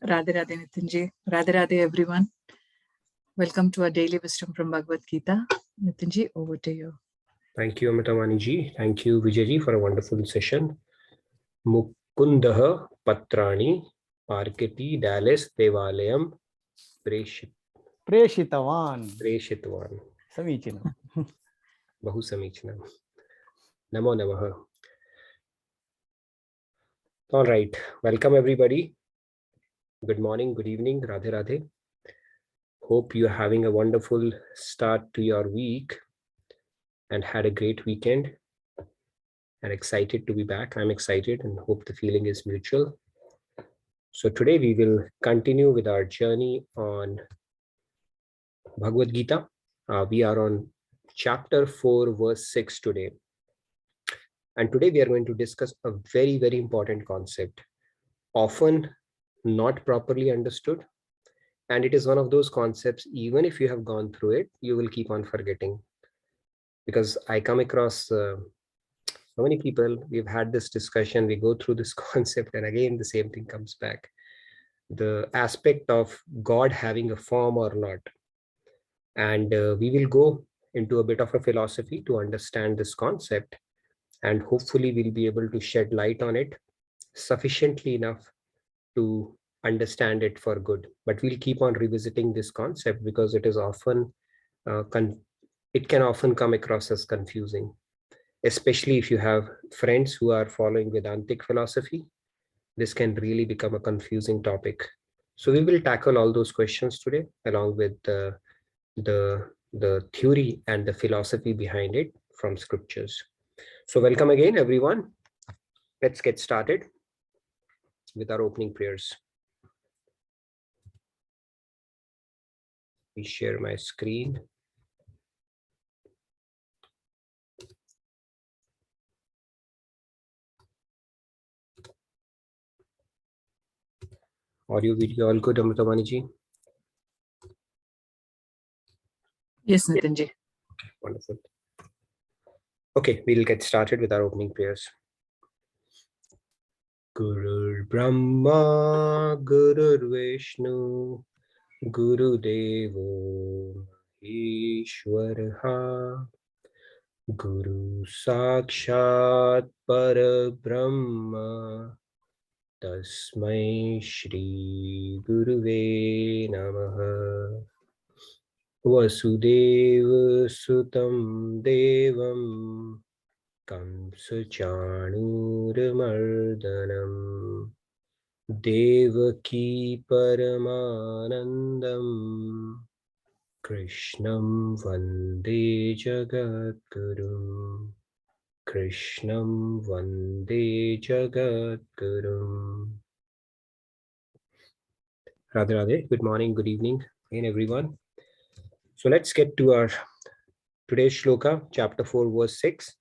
Radhe Radhe Nitinji. Radhe Radhe everyone. Welcome to our daily wisdom from Bhagavad-Gita. Nitinji, over to you. Thank you, Amitamaniji. Thank you, Vijayji, for a wonderful session. Mukundaha Patrani Parketi Dallas Devalayam Preshitavan. Samichinam. Bahu Samichinam. Namo Namaha. All right. Welcome, everybody. Good morning, good evening. Radhe Radhe. Hope you're having a wonderful start to your week and had a great weekend. And excited to be back. I'm excited and hope the feeling is mutual. So today we will continue with our journey on Bhagavad-Gita. We are on chapter 4, verse 6 today. And today we are going to discuss a very, very important concept, often not properly understood. And it is one of those concepts, even if you have gone through it, you will keep on forgetting. Because I come across so many people, we've had this discussion, we go through this concept, and again, the same thing comes back. The aspect of God having a form or not. And we will go into a bit of a philosophy to understand this concept. And hopefully we'll be able to shed light on it sufficiently enough to understand it for good. But we'll keep on revisiting this concept because it is often, it can often come across as confusing, especially if you have friends who are following Vedantic philosophy. This can really become a confusing topic. So we will tackle all those questions today, along with the theory and the philosophy behind it from scriptures. So welcome again, everyone. Let's get started with our opening prayers. I'll share my screen. Audio, video, all good, Amritamaniji? Yes, Nitinji. Okay, wonderful. Okay, we'll get started with our opening prayers. Gurur Brahma, Gurur Vishnu, Guru Devo Ishwaraha, Guru Sakshat Parabrahma, Tasmai Shri Guruve Namaha. Vasudeva Sutam Devam Kamsa Chanuramardanam Devaki Paramanandam Krishnam Vande Jagadgurum. Krishnam Vande Jagadgurum. Radhe Radhe. Good morning, good evening, again, everyone. So let's get to our today's shloka, chapter 4, verse 6.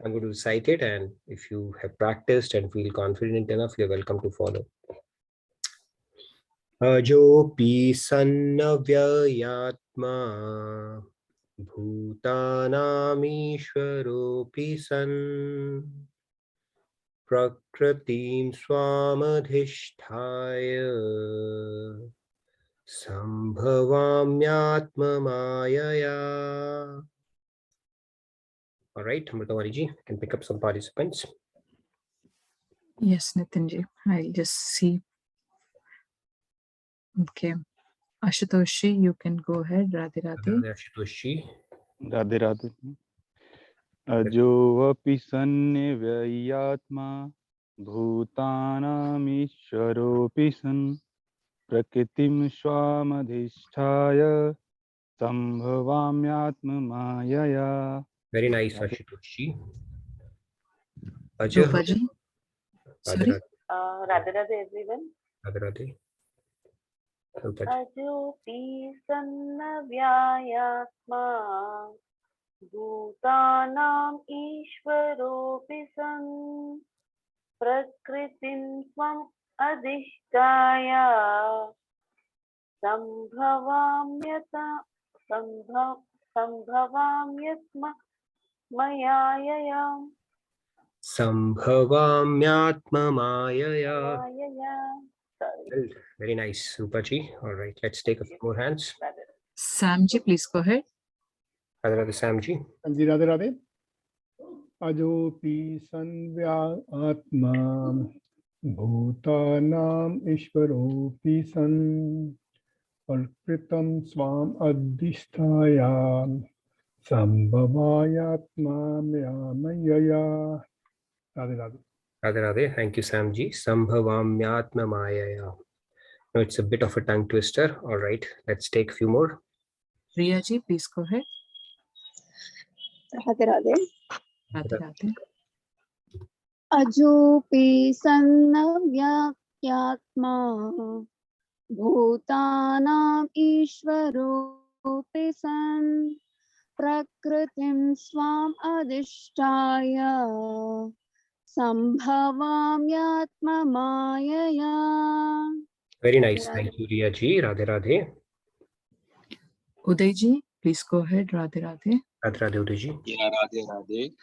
I'm going to recite it, and if you have practiced and feel confident enough, you're welcome to follow. Ajopi sannavyayatma bhutanam ishwaropi san prakritim swamadhisthaya sambhavamyatma mayaya. All right, Amritamaniji, can pick up some participants. Yes, Nitinji. I'll just see. Okay. Ashutoshi, you can go ahead. Radhe Radhe. Ashutoshi. Radhe Radhe. Ajo api sanne vyayatma bhutanamishwaropi san prakritim swamadhisthaya sambhavamyatma mayaya. Very nice, Ashutoshi. Rupaji. Sorry. Radhe Radhe everyone. Radhe Radhe. Ajopi sanna vyayatma bhutanam ishwaropi san prakritim svam adhishtaya sambhavamyatma mayaya. Sambhavamyatma mayaya. Sorry. Well, very nice, Rupaji. All right, let's take a few more hands. Samji, please go ahead. Radhe Radhe, Samji. जी राधे राधे अजोपि संव्यात्मा भूतानाम् ईश्वरोऽपि सन् प्रकृतं स्वाम् अधिष्ठाय संभवायात्मा मयया Radhe Radhe Radhe Radhe. Thank you, Samji. Sambhavamyatma mayaya. No, it's a bit of a tongue twister. All right, let's take a few more. Riyaji, please go ahead. Radhe Radhe. Radhe Radhe. Ajopi sannavyatma bhutanam ishvaropi san prakritim swam adhishtaya sambhavamyatma mayaya. Very nice. Thank you, Riyaji. Radhe Radhe. Udayji, please go ahead. Radhe Radhe. Radhe Radhe, Udaji. Yeah, Radhe Radhe.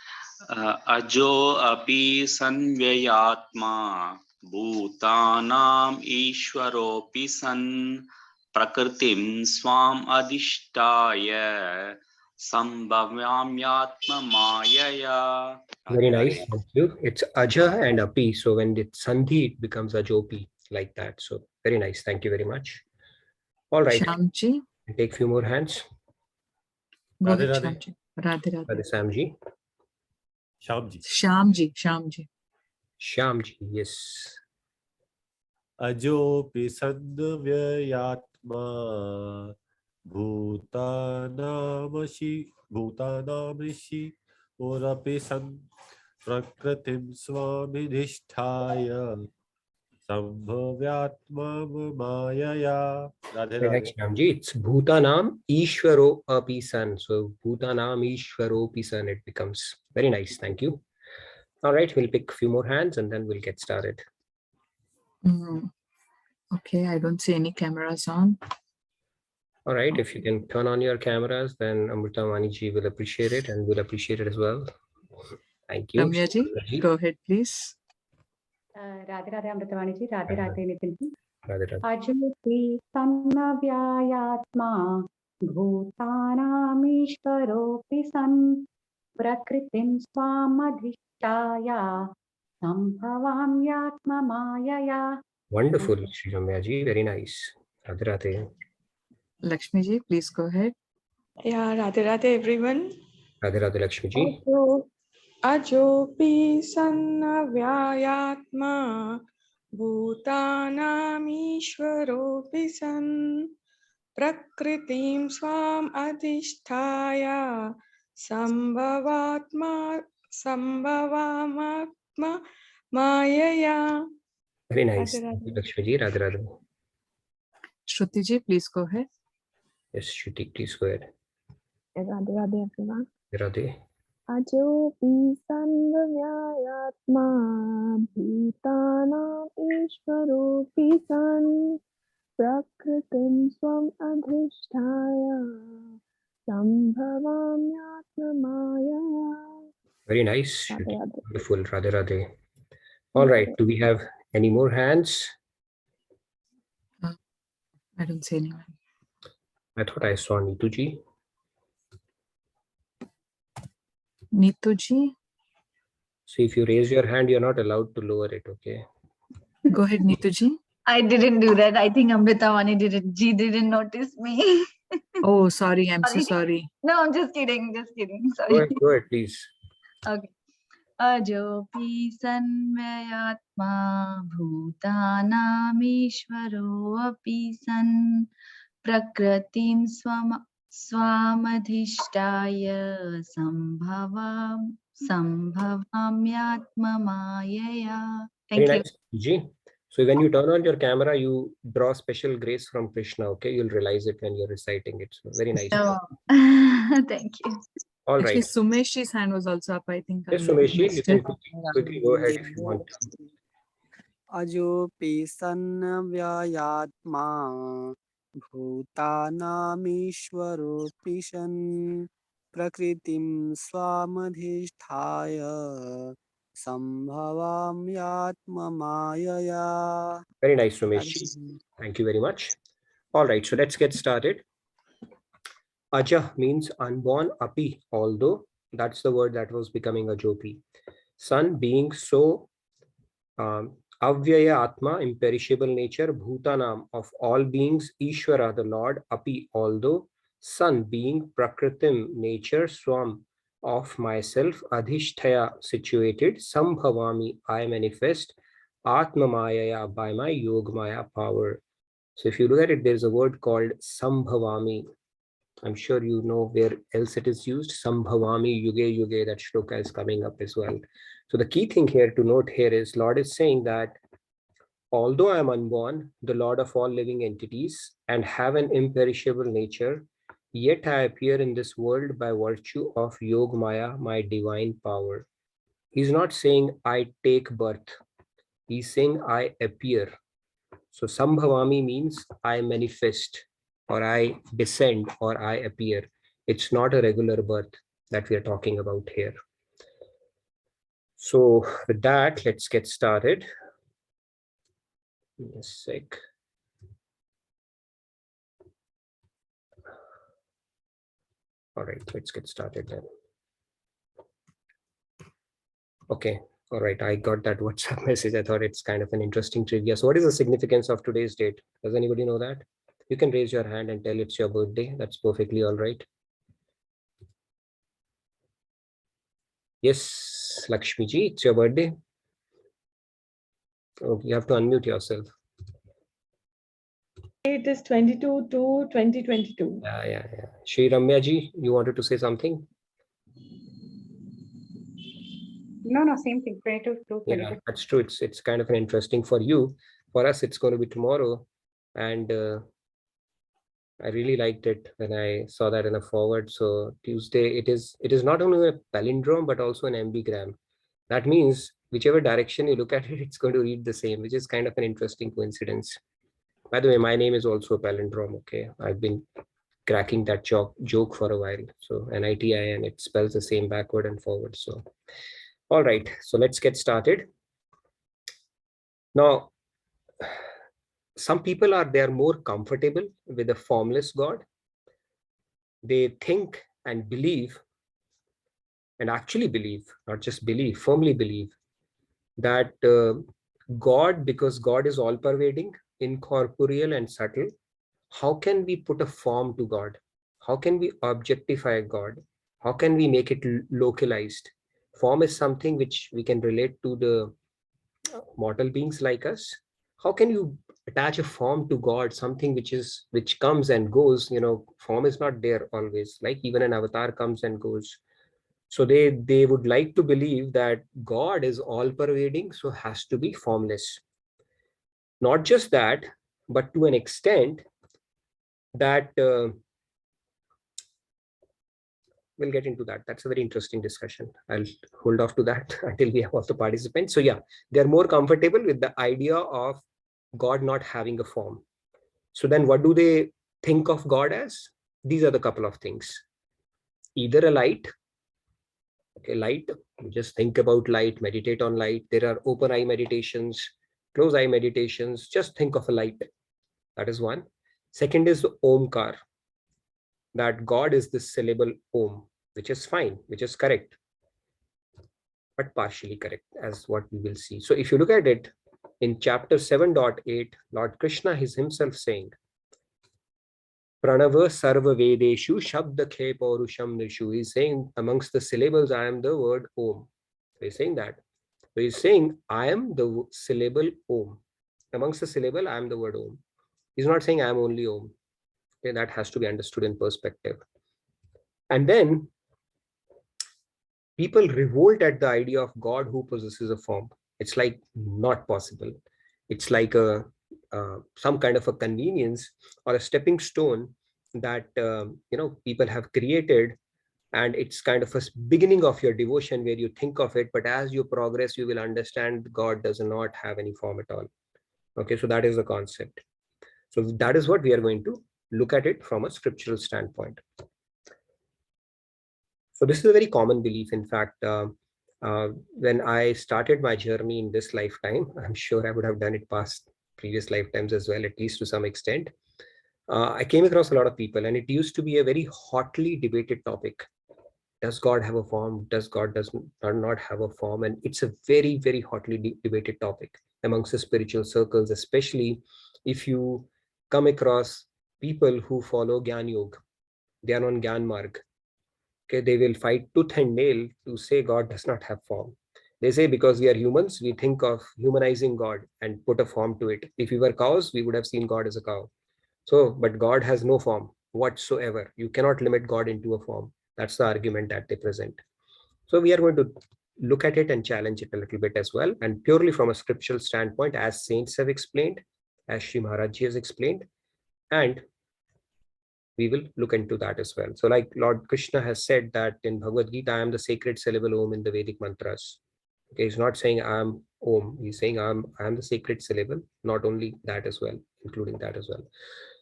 Ajo api sanvyayatma bhutanam ishwaropi san prakritim swam adhishtaya sambhavyamyatma mayaya. Very nice. Thank you. It's Aja and Api. So when it's Sandhi, it becomes Ajopi, like that. So very nice. Thank you very much. All right. Shyamji, We'll take a few more hands. go Radhe ahead, Radhe. Shyamji. Radhe Radhe Radhe. Samji. Shyamji. Shyamji. Shyamji, yes. Ajopi sandvyayatma bhutanamrishi orapi san prakritim swamidhisthaya sambhavyatma mayaya. Radhe Very Radhe. nice, Shyamji. It's Bhutanam Ishwaro Api San. So Bhutanam Ishwaro Api San, it becomes. Very nice. Thank you. All right, we'll pick a few more hands and then we'll get started. Okay, I don't see any cameras on. All right, if you can turn on your cameras, then Amrita Maniji will appreciate it and will appreciate it as well. Thank you. Ramyaji, go ahead, please. Radhe Radhe Amritavaniji, Radhe Radhe Nitinji. Radhe Radhe. Ajopi sannavyayatma bhutanamishvaropi san prakritim swamadhishtaya sambhavamyatma mayaya. Wonderful, Sri Ramyaji. Very nice. Radhe Radhe. Lakshmiji, please go ahead. Yeah, Radhe Radhe everyone. Radhe Radhe, Lakshmiji. Ajopi sannavyayatma bhutanamishvaropi san prakritim swam adhisthaya sambhavamatma mayaya. Very nice. Radhe Thank you, Radhe. Lakshmiji. Radhe Radhe. Shrutiji, please go ahead. Yes, Shruti, please go ahead. Radhe Radhe everyone. Radhe. Ajopi sanvyayatma bhutanam ishvaropi san prakritim swam adhisthaya sambhavamyatma mayaya. Very nice. Radhe Shruti. Radhe. Wonderful. Radhe Radhe. All right. Do we have any more hands? I don't see anyone. I thought I saw Neetuji. Neetuji, So if you raise your hand, you're not allowed to lower it, okay? go ahead, Neetuji. I didn't do that. I think Amritavani didn't notice me. Oh, sorry. I'm so sorry. No, I'm just kidding. Sorry. Go ahead, please. Okay. Ajopi sanvyayatma bhutanamishvaro api san prakritim swamadhishtaya sambhavamyatma mayaya. Very Thank you. nice, Ji. So when you turn on your camera, you draw special grace from Krishna, okay? You'll realize it when you're reciting it. So very nice. Oh. Thank you. All Actually, right. Sumeshji's hand was also up, I think. Yes, I Sumeshi, you missed can it. quickly go ahead if you want. Ajopi sanvyayatma bhutanamishvaropi san prakritim swamadhisthaya Sambhavamyatma Mayaya. Very nice, Ramesh. Thank you very much. All right, so let's get started. Aja means unborn, api, although that's the word that was becoming ajopi. Sun being so, avyaya atma, imperishable nature, bhutanam, of all beings, Ishvara, the Lord, api, although, sun being prakritim, nature, swam, of myself, adhishthaya, situated, sambhavami, I manifest, atma mayaya, by my yogmaya power. So if you look at it, there's a word called sambhavami. I'm sure you know where else it is used. Sambhavami yuge yuge, that shloka is coming up as well. So the key thing here to note here is Lord is saying that although I am unborn, the Lord of all living entities, and have an imperishable nature, yet I appear in this world by virtue of Yog Maya, my divine power. He's not saying I take birth. He's saying I appear. So Sambhavami means I manifest, or I descend, or I appear. It's not a regular birth that we are talking about here. So with that, let's get started. Give me a sec. All right, let's get started then. Okay, all right, I got that WhatsApp message. I thought it's kind of an interesting trivia. So what is the significance of today's date? Does anybody know that? You can raise your hand and tell it's your birthday. That's perfectly all right. Yes, Lakshmi ji, it's your birthday. Oh, you have to unmute yourself. It is 22/2/2022. Yeah. Shri Ramya ji, you wanted to say something? No, same thing. 22/2/2022. Yeah, that's true. It's kind of an interesting for you. For us, it's going to be tomorrow. And I really liked it when I saw that in a forward. So Tuesday, it is not only a palindrome, but also an ambigram. That means whichever direction you look at it, it's going to read the same, which is kind of an interesting coincidence. By the way, my name is also a palindrome. Okay, I've been cracking that joke for a while. So NITIN, it spells the same backward and forward. So all right, so let's get started. Now, some people they're more comfortable with a formless God. They think and believe, and actually believe, not just believe, firmly believe that God, because God is all pervading, incorporeal and subtle, how can we put a form to God? How can we objectify God? How can we make it localized? Form is something which we can relate to the mortal beings like us. How can you attach a form to God, something which comes and goes? Form is not there always, like even an avatar comes and goes. So they would like to believe that God is all pervading, so has to be formless. Not just that, but to an extent that we'll get into that. That's a very interesting discussion. I'll hold off to that until we have all the participants. So yeah, they're more comfortable with the idea of God not having a form. So then what do they think of God as? These are the couple of things. Either a light. Okay, light. Just think about light, meditate on light. There are open eye meditations, close eye meditations. Just think of a light. That is one. Second is Omkar. That God is the syllable Om, which is fine, which is correct, but partially correct, as what we will see. So if you look at it in chapter 7.8, Lord Krishna is himself saying, Pranava sarva vedeshu shabda khe paurusham nishu. He's saying amongst the syllables, I am the word Om. So he's saying that. So he's saying, I am the syllable Om. Amongst the syllable, I am the word Om. He's not saying I am only Om. Okay, that has to be understood in perspective. And then people revolt at the idea of God who possesses a form. It's like not possible. It's like some kind of a convenience or a stepping stone that people have created, and it's kind of a beginning of your devotion where you think of it, but as you progress, you will understand God does not have any form at all. Okay, so that is the concept. So that is what we are going to look at it from a scriptural standpoint. So this is a very common belief. In fact, When I started my journey in this lifetime, I'm sure I would have done it past previous lifetimes as well, at least to some extent. I came across a lot of people, and it used to be a very hotly debated topic. Does God have a form? Does God not have a form? And it's a very, very hotly debated topic amongst the spiritual circles, especially if you come across people who follow Gyan Yoga. They are on Gyan Marg. Okay, they will fight tooth and nail to say God does not have form. They say because we are humans, we think of humanizing God and put a form to it. If we were cows, we would have seen God as a cow. So, but God has no form whatsoever. You cannot limit God into a form. That's the argument that they present. So we are going to look at it and challenge it a little bit as well. And purely from a scriptural standpoint, as saints have explained, as Sri Maharaj has explained, and we will look into that as well. So like Lord Krishna has said that in Bhagavad-Gita, I am the sacred syllable Om in the Vedic mantras. Okay, he's not saying I am Om, he's saying I am the sacred syllable, not only that as well, including that as well.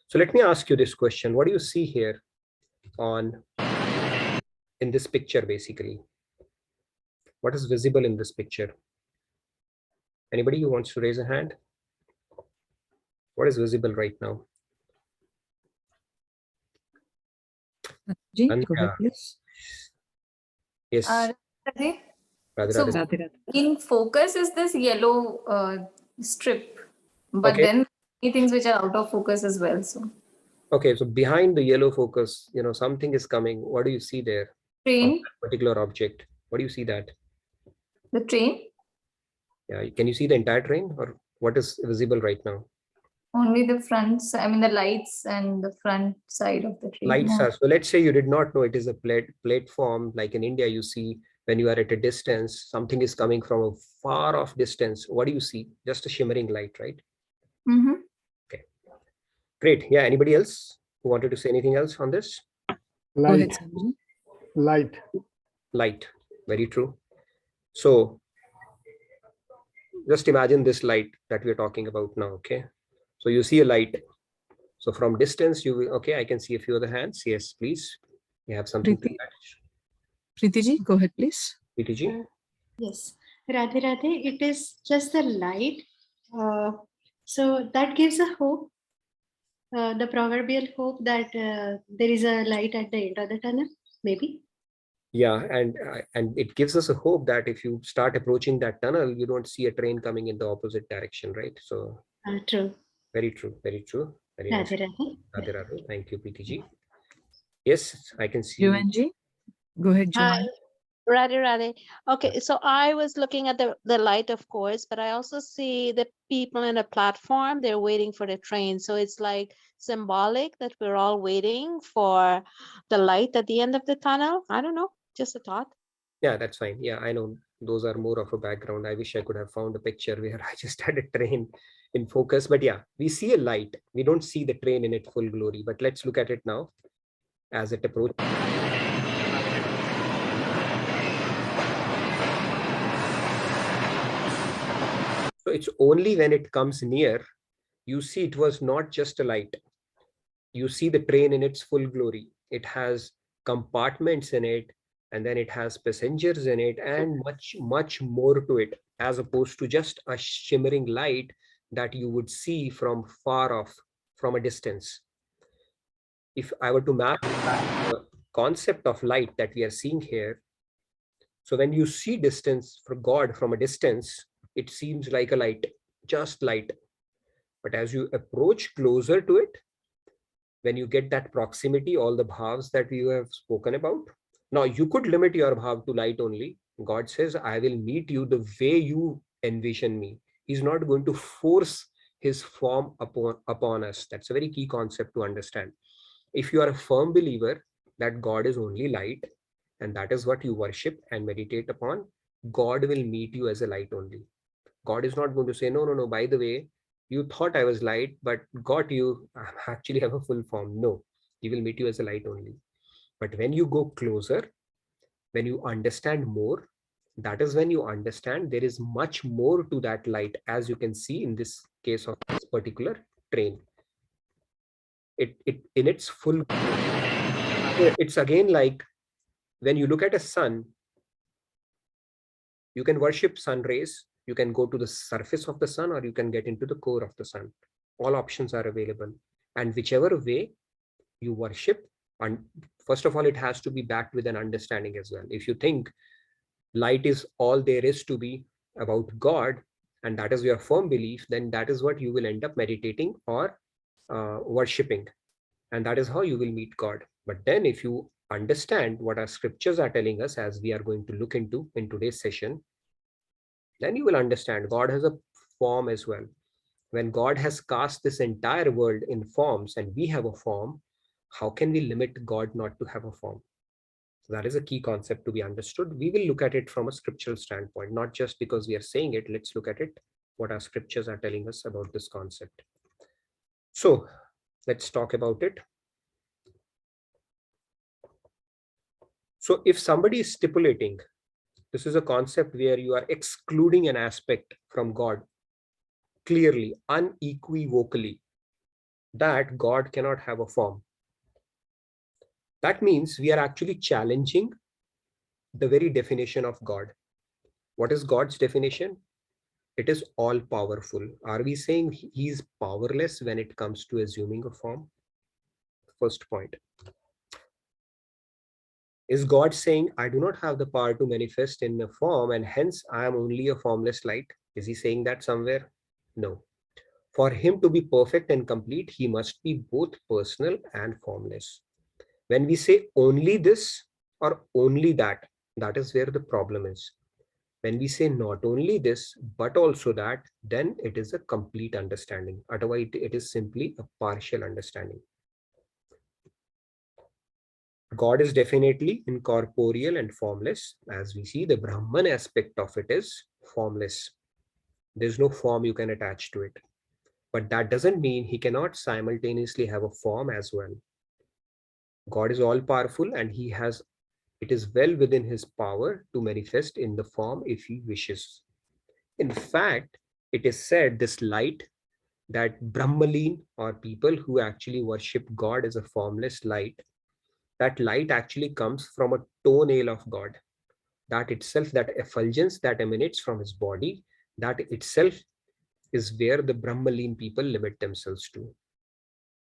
So let me ask you this question. What do you see here in this picture basically? What is visible in this picture? Anybody who wants to raise a hand? What is visible right now? Ji, go ahead, please. Yes. Radhe? Radhe, So Radhe. in focus is this yellow strip, but Okay. then many things which are out of focus as well. So okay, so behind the yellow focus, something is coming. What do you see there? train, Particular object. What do you see that? the train, Yeah, can you see the entire train, or what is visible right now? only the front, I mean the lights and the front side of the train. Lights are, so let's say you did not know it is a platform. Like in India, you see when you are at a distance, something is coming from a far off distance. What do you see? Just a shimmering light, right? Mm-hmm. Okay, great. Yeah, anybody else who wanted to say anything else on this? Light. Light. Light, very true. So just imagine this light that we are talking about now. Okay, so you see a light. So from distance, you will, okay, I can see a few other hands. Yes, please. You have something to add. Preeti ji, go ahead, please. Preeti ji? Yes, Radhe Radhe, it is just the light. So that gives a hope, the proverbial hope that there is a light at the end of the tunnel, maybe. Yeah, and it gives us a hope that if you start approaching that tunnel, you don't see a train coming in the opposite direction, right? So true. Very true, very true. Very nice. Radhe Radhe. Radhe Radhe. Thank you, Preeti ji. Yes, I can see. Joanne ji, go ahead, Hi, Joanne. Radhe Radhe. Okay, so I was looking at the light, of course, but I also see the people in a platform. They're waiting for the train. So it's like symbolic that we're all waiting for the light at the end of the tunnel. I don't know, just a thought. Yeah, that's fine. Yeah, I know those are more of a background. I wish I could have found a picture where I just had a train in focus. But yeah, we see a light. We don't see the train in its full glory. But let's look at it now as it approaches. So it's only when it comes near, you see it was not just a light. You see the train in its full glory. It has compartments in it, and then it has passengers in it, and much, much more to it, as opposed to just a shimmering light that you would see from far off, from a distance. If I were to map the concept of light that we are seeing here, so when you see distance for God from a distance, it seems like a light, just light. But as you approach closer to it, when you get that proximity, all the bhavs that we have spoken about, now you could limit your bhav to light only. God says, I will meet you the way you envision me. He's not going to force his form upon us. That's a very key concept to understand. If you are a firm believer that God is only light, and that is what you worship and meditate upon, God will meet you as a light only. God is not going to say, no, by the way, you thought I was light, but got you, I actually have a full form. No, he will meet you as a light only. But when you go closer, when you understand more, that is when you understand there is much more to that light, as you can see in this case of this particular train. It in its full, it's again like when you look at a sun, You can worship sun rays, you can go to the surface of the sun, or you can get into the core of the sun. All options are available. And whichever way you worship, and first of all, it has to be backed with an understanding as well. If you think light is all there is to be about God, and that is your firm belief, then that is what you will end up meditating or worshipping. And that is how you will meet God. But then if you understand what our scriptures are telling us, as we are going to look into in today's session, then you will understand God has a form as well. When God has cast this entire world in forms and we have a form, how can we limit God not to have a form? So that is a key concept to be understood. We will look at it from a scriptural standpoint, not just because we are saying it. Let's look at it, what our scriptures are telling us about this concept. So let's talk about it. So if somebody is stipulating, this is a concept where you are excluding an aspect from God clearly, unequivocally, that God cannot have a form. That means we are actually challenging the very definition of God. What is God's definition? It is all powerful. Are we saying he is powerless when it comes to assuming a form? First point. Is God saying, I do not have the power to manifest in a form and hence I am only a formless light? Is he saying that somewhere? No. For him to be perfect and complete, he must be both personal and formless. When we say only this or only that, that is where the problem is. When we say not only this, but also that, then it is a complete understanding. Otherwise, it is simply a partial understanding. God is definitely incorporeal and formless. As we see, the Brahman aspect of it is formless. There's no form you can attach to it. But that doesn't mean he cannot simultaneously have a form as well. God is all powerful and it is well within his power to manifest in the form if he wishes. In fact, it is said this light, that Brahmalin, or people who actually worship God as a formless light, that light actually comes from a toenail of God. That itself, that effulgence that emanates from his body, that itself is where the Brahmalin people limit themselves to.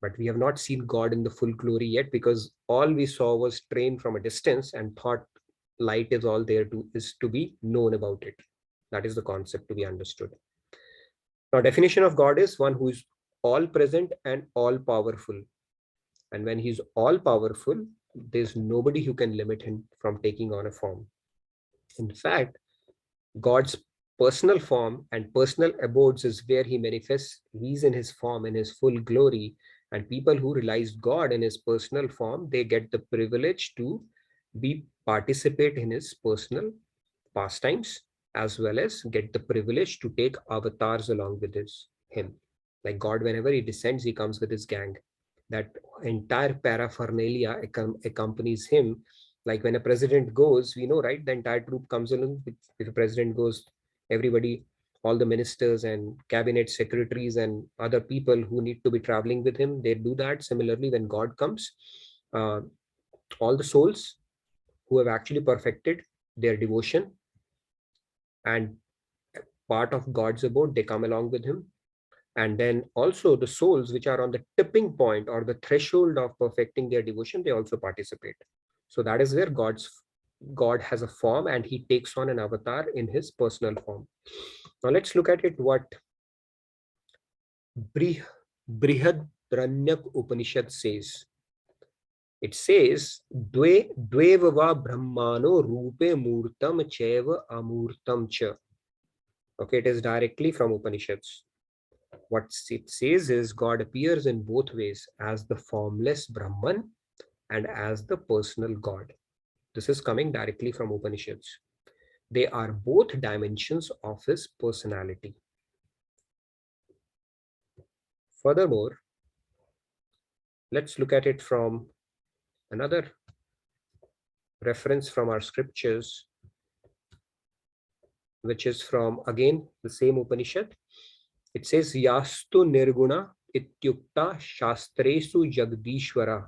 But we have not seen God in the full glory yet, because all we saw was trained from a distance and thought light is all there is to be known about it. That is the concept to be understood. Now, definition of God is one who is all present and all powerful. And when he's all powerful, there's nobody who can limit him from taking on a form. In fact, God's personal form and personal abodes is where he manifests. He's in his form, in his full glory. And people who realize God in his personal form, they get the privilege to participate in his personal pastimes, as well as get the privilege to take avatars along with him. Like God, whenever he descends, he comes with his gang. That entire paraphernalia accompanies him. Like when a president goes, we know, right? The entire troop comes along. If a president goes, everybody, all the ministers and cabinet secretaries and other people who need to be traveling with him, they do that. Similarly, when God comes, all the souls who have actually perfected their devotion and part of God's abode, they come along with him. And then also the souls which are on the tipping point or the threshold of perfecting their devotion, they also participate. So that is where God has a form and he takes on an avatar in his personal form. Now let's look at it, what Brihadranya Upanishad says. It says, Dveva Brahmano Rupe Murtam Cheva Amurtam Cha. Okay, it is directly from Upanishads. What it says is God appears in both ways, as the formless Brahman and as the personal God. This is coming directly from Upanishads. They are both dimensions of his personality. Furthermore, let's look at it from another reference from our scriptures, which is from, again, the same Upanishad. It says, Yastu Nirguna Ityukta Shastresu Jagdishwara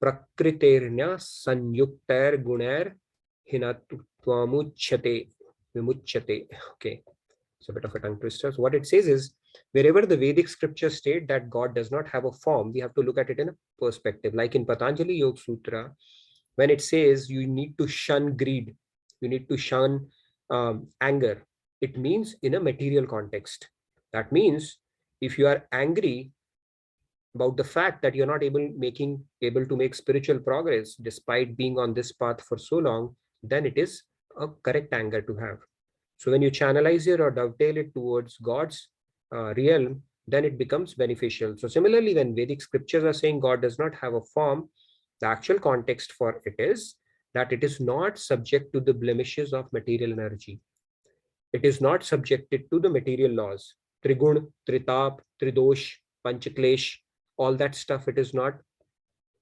Prakriternya Sanyuktair Gunair Hinatvamuchate. Vimuchyate. Okay, it's a bit of a tongue twister. So what it says is, wherever the Vedic scriptures state that God does not have a form, we have to look at it in a perspective. Like in Patanjali Yoga Sutra, when it says you need to shun greed, you need to shun anger, it means in a material context. That means if you are angry about the fact that you're not able to make spiritual progress despite being on this path for so long, then it is a correct anger to have. So when you channelize it or dovetail it towards God's realm, then it becomes beneficial. So similarly, when Vedic scriptures are saying God does not have a form, the actual context for it is that it is not subject to the blemishes of material energy. It is not subjected to the material laws. Trigun, Tritap, Tridosh, Panchaklesh, all that stuff, it is not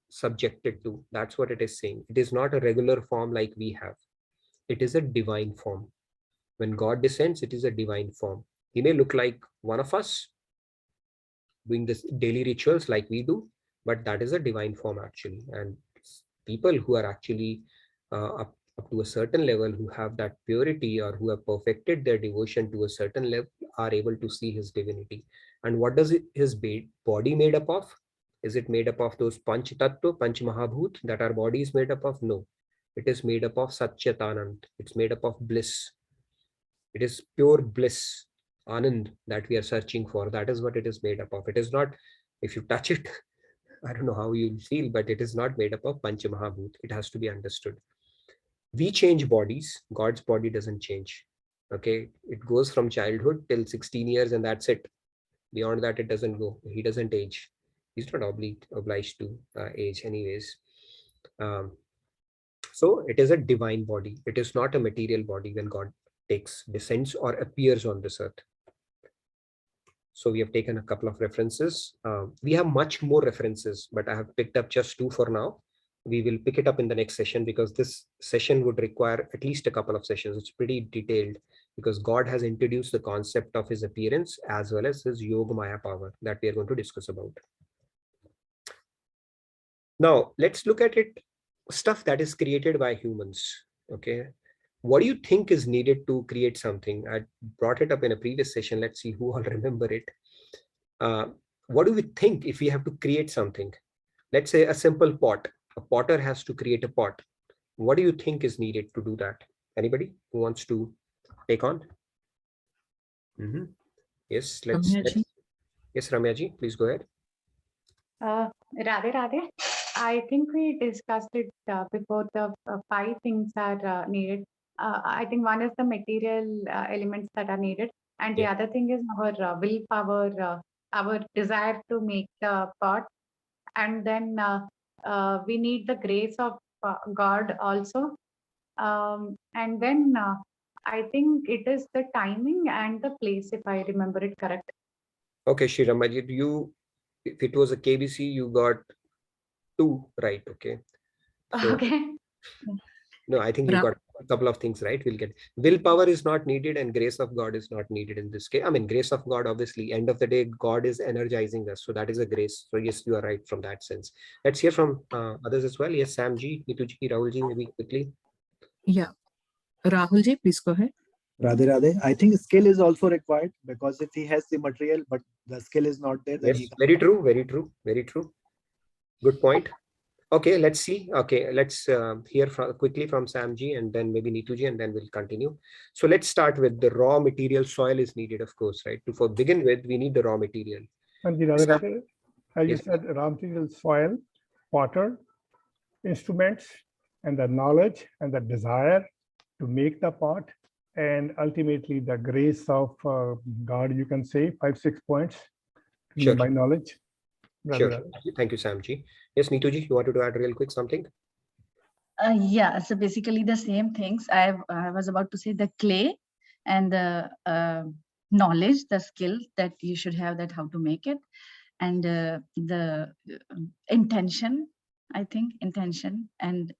subjected to. That's what it is saying. It is not a regular form like we have. It is a divine form. When God descends, it is a divine form. He may look like one of us, doing this daily rituals like we do, but that is a divine form actually. And people who are actually up to a certain level, who have that purity or who have perfected their devotion to a certain level, are able to see his divinity. And what does his body made up of? Is it made up of those Panch Tattva, Panch Mahabhut that our body is made up of? No. It is made up of Satchitanand. It's made up of bliss. It is pure bliss, Anand, that we are searching for. That is what it is made up of. It is not, if you touch it, I don't know how you feel, but it is not made up of Panch Mahabhut. It has to be understood. We change bodies. God's body doesn't change. Okay, it goes from childhood till 16 years and that's it. Beyond that, it doesn't go. He doesn't age. He's not obliged to age anyways. So it is a divine body. It is not a material body when God descends or appears on this earth. So we have taken a couple of references. We have much more references, but I have picked up just 2 for now. We will pick it up in the next session because this session would require at least a couple of sessions. It's pretty detailed because God has introduced the concept of his appearance as well as his Yoga Maya power that we are going to discuss about. Now, let's look at it, stuff that is created by humans. Okay. What do you think is needed to create something? I brought it up in a previous session. Let's see who all remember it. What do we think if we have to create something? Let's say a simple pot. A potter has to create a pot. What do you think is needed to do that? Anybody who wants to take on? Yes, yes, Ramyaji, please go ahead. Radhe Radhe. I think we discussed it before. The 5 things are needed. I think one is the material elements that are needed, and the other thing is our willpower, our desire to make the pot, and then we need the grace of God also, and then I think it is the timing and the place, if I remember it correct. Okay, Shiramaji, if it was a KBC, you got 2 right. Okay. So, okay. No, I think you got a couple of things right. We'll get willpower is not needed and grace of God is not needed in this case. I mean, grace of God, obviously, end of the day, God is energizing us. So that is a grace. So yes, you are right from that sense. Let's hear from others as well. Yes, Samji, Nituji, Rahulji, maybe quickly. Yeah. Rahulji, please go ahead. Radhe Radhe. I think skill is also required because if he has the material, but the skill is not there, then yes, very true, very true, very true. Good point. Okay, let's see. Okay, let's hear quickly from Samji and then maybe Nituji and then we'll continue. So let's start with the raw material. Soil is needed, of course, right? To begin with, we need the raw material. And the other, as you said, raw material, soil, water, instruments, and the knowledge and the desire to make the pot, and ultimately the grace of God, you can say 5-6 points by knowledge. Sure. Thank you, Samji. Yes, Nituji, you wanted to add real quick something? Yeah, so basically the same things. I was about to say the clay and the knowledge, the skill that you should have, that how to make it, and the intention, I think, intention, and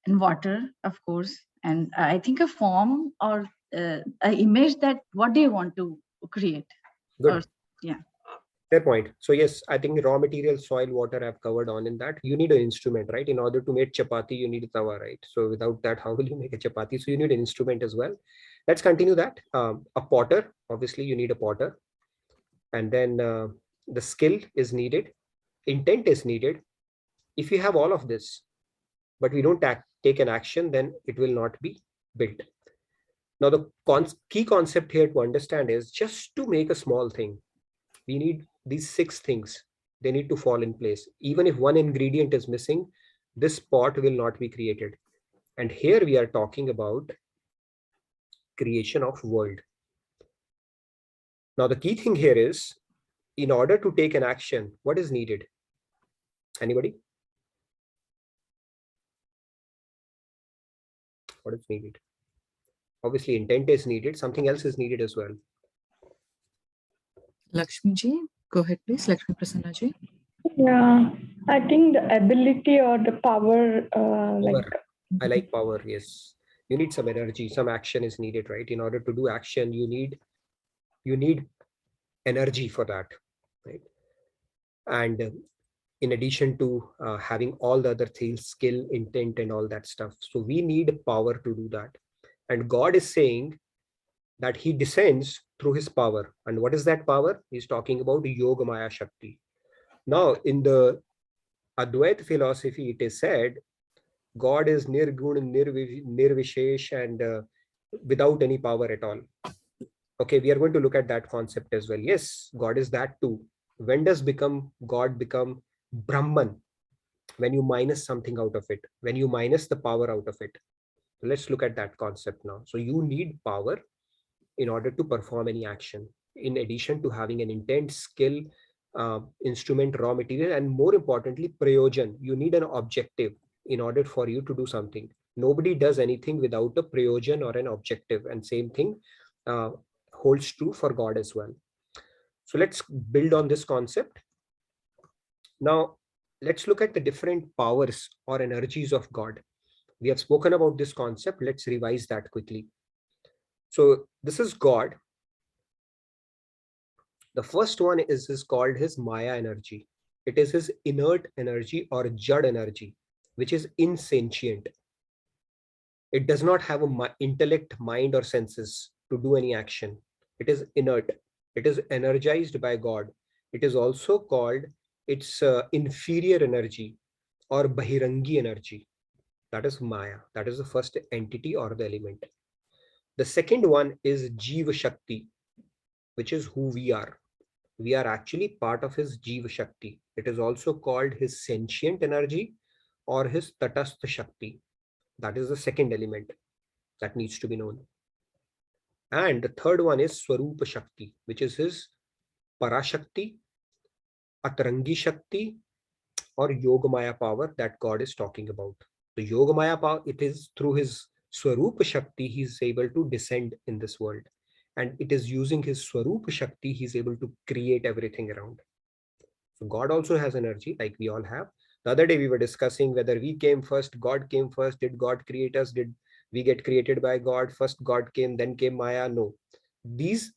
water, of course, and I think a form or an image that what do you want to create. Good. Yeah. Fair point. So yes, I think raw material, soil, water, I've covered on in that. You need an instrument, right? In order to make chapati, you need a tawa, right? So without that, how will you make a chapati? So you need an instrument as well. Let's continue that. A potter, obviously you need a potter. And then the skill is needed. Intent is needed. If you have all of this, but we don't take an action, then it will not be built. Now, the key concept here to understand is just to make a small thing, we need these 6 things. They need to fall in place. Even if one ingredient is missing, this pot will not be created. And here we are talking about creation of world. Now, the key thing here is, in order to take an action, what is needed? Anybody? What is needed? Obviously, intent is needed. Something else is needed as well. Lakshmi ji, go ahead, please. Lakshmi Prasanna ji. Yeah, I think the ability or the power, like. I like power. Yes, you need some energy. Some action is needed, right? In order to do action, you need energy for that, right? And in addition to having all the other things, skill, intent, and all that stuff, so we need power to do that. And God is saying that he descends through his power. And what is that power? He's talking about Yoga Maya Shakti. Now, in the Advaita philosophy, it is said God is nirgun, nirvishesh, and without any power at all. Okay, we are going to look at that concept as well. Yes, God is that too. When does God become Brahman? When you minus something out of it, when you minus the power out of it. So let's look at that concept now. So you need power in order to perform any action, in addition to having an intent, skill, instrument, raw material, and more importantly, prayojan. You need an objective in order for you to do something. Nobody does anything without a prayojan or an objective, and same thing holds true for God as well. So let's build on this concept. Now, let's look at the different powers or energies of God. We have spoken about this concept. Let's revise that quickly. So this is God. The first one is called his Maya energy. It is his inert energy or Jad energy, which is insentient. It does not have an intellect, mind, or senses to do any action. It is inert. It is energized by God. It is also called its inferior energy or Bahirangi energy. That is Maya. That is the first entity or the element. The second one is Jiva Shakti, which is who we are. We are actually part of his Jiva Shakti. It is also called his sentient energy or his Tatastha Shakti. That is the second element that needs to be known. And the third one is Swarupa Shakti, which is his Parashakti, Atarangi Shakti, or Yogamaya power that God is talking about. The Yogamaya power, it is through his Swarupa Shakti, he is able to descend in this world. And it is using his Swarupa Shakti, he is able to create everything around. So God also has energy like we all have. The other day we were discussing whether we came first, God came first, did God create us, did we get created by God? First God came, then came Maya. No.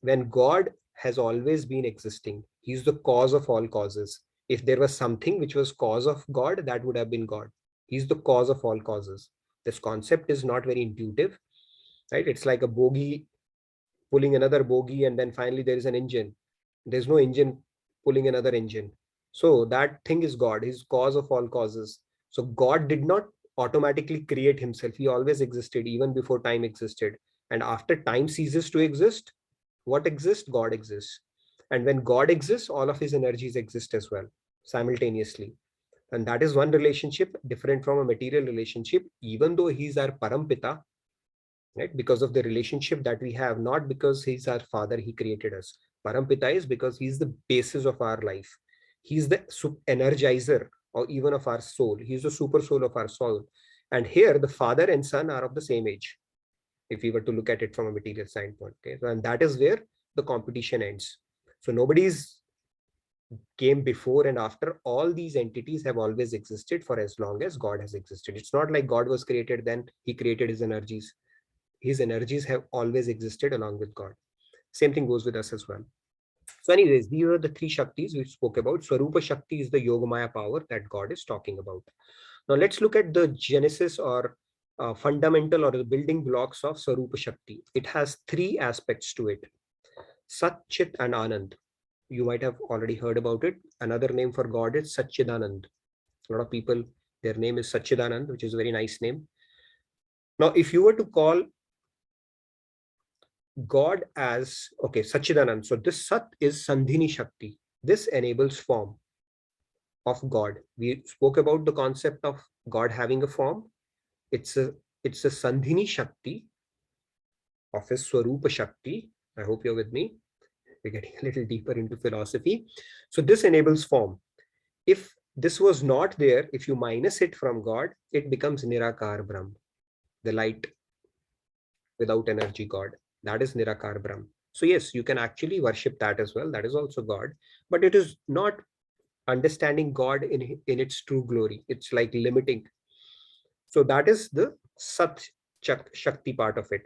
When God has always been existing, he's the cause of all causes. If there was something which was cause of God, that would have been God. He's the cause of all causes. This concept is not very intuitive, right? It's like a bogie pulling another bogie, and then finally there is an engine. There's no engine pulling another engine. So that thing is God. He's cause of all causes. So God did not automatically create himself. He always existed even before time existed. And after time ceases to exist, what exists? God exists. And when God exists, all of his energies exist as well simultaneously. And that is one relationship different from a material relationship, even though he's our Parampita, right? Because of the relationship that we have, not because he's our father, he created us. Parampita is because he's the basis of our life. He's the energizer or even of our soul. He's the super soul of our soul. And here the father and son are of the same age, if we were to look at it from a material standpoint. Okay, so, and that is where the competition ends. So nobody's came before and after. All these entities have always existed for as long as God has existed. It's not like God was created, then he created his energies. His energies have always existed along with God. Same thing goes with us as well. So anyways, these are the three Shaktis we spoke about. Swarupa Shakti is the Yogamaya power that God is talking about. Now let's look at the genesis or fundamental or the building blocks of Swarupa Shakti. It has three aspects to it: Sat, Chit and Anand. You might have already heard about it. Another name for God is Satchidanand. A lot of people, their name is Satchidanand, which is a very nice name. Now, if you were to call God as, okay, Satchidanand. So this Sat is Sandhini Shakti. This enables form of God. We spoke about the concept of God having a form. It's a Sandhini Shakti of his Swarupa Shakti. I hope you're with me. We're getting a little deeper into philosophy. So this enables form. If this was not there, if you minus it from God, it becomes Nirakar Brahm, the light without energy God. That is Nirakar Brahm. So yes, you can actually worship that as well. That is also God, but it is not understanding God in its true glory. It's like limiting. So that is the Sat Shakti part of it.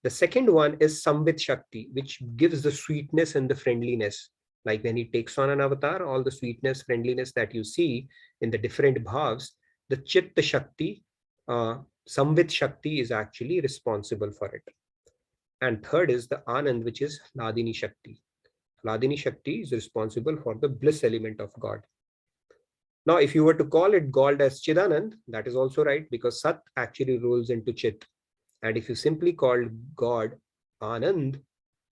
The second one is Samvit Shakti, which gives the sweetness and the friendliness. Like when he takes on an avatar, all the sweetness, friendliness that you see in the different bhavs, the Chitta Shakti, Samvit Shakti is actually responsible for it. And third is the Anand, which is Hladini Shakti. Hladini Shakti is responsible for the bliss element of God. Now, if you were to call it God as Chidanand, that is also right, because Sat actually rolls into Chit. And if you simply call God Anand,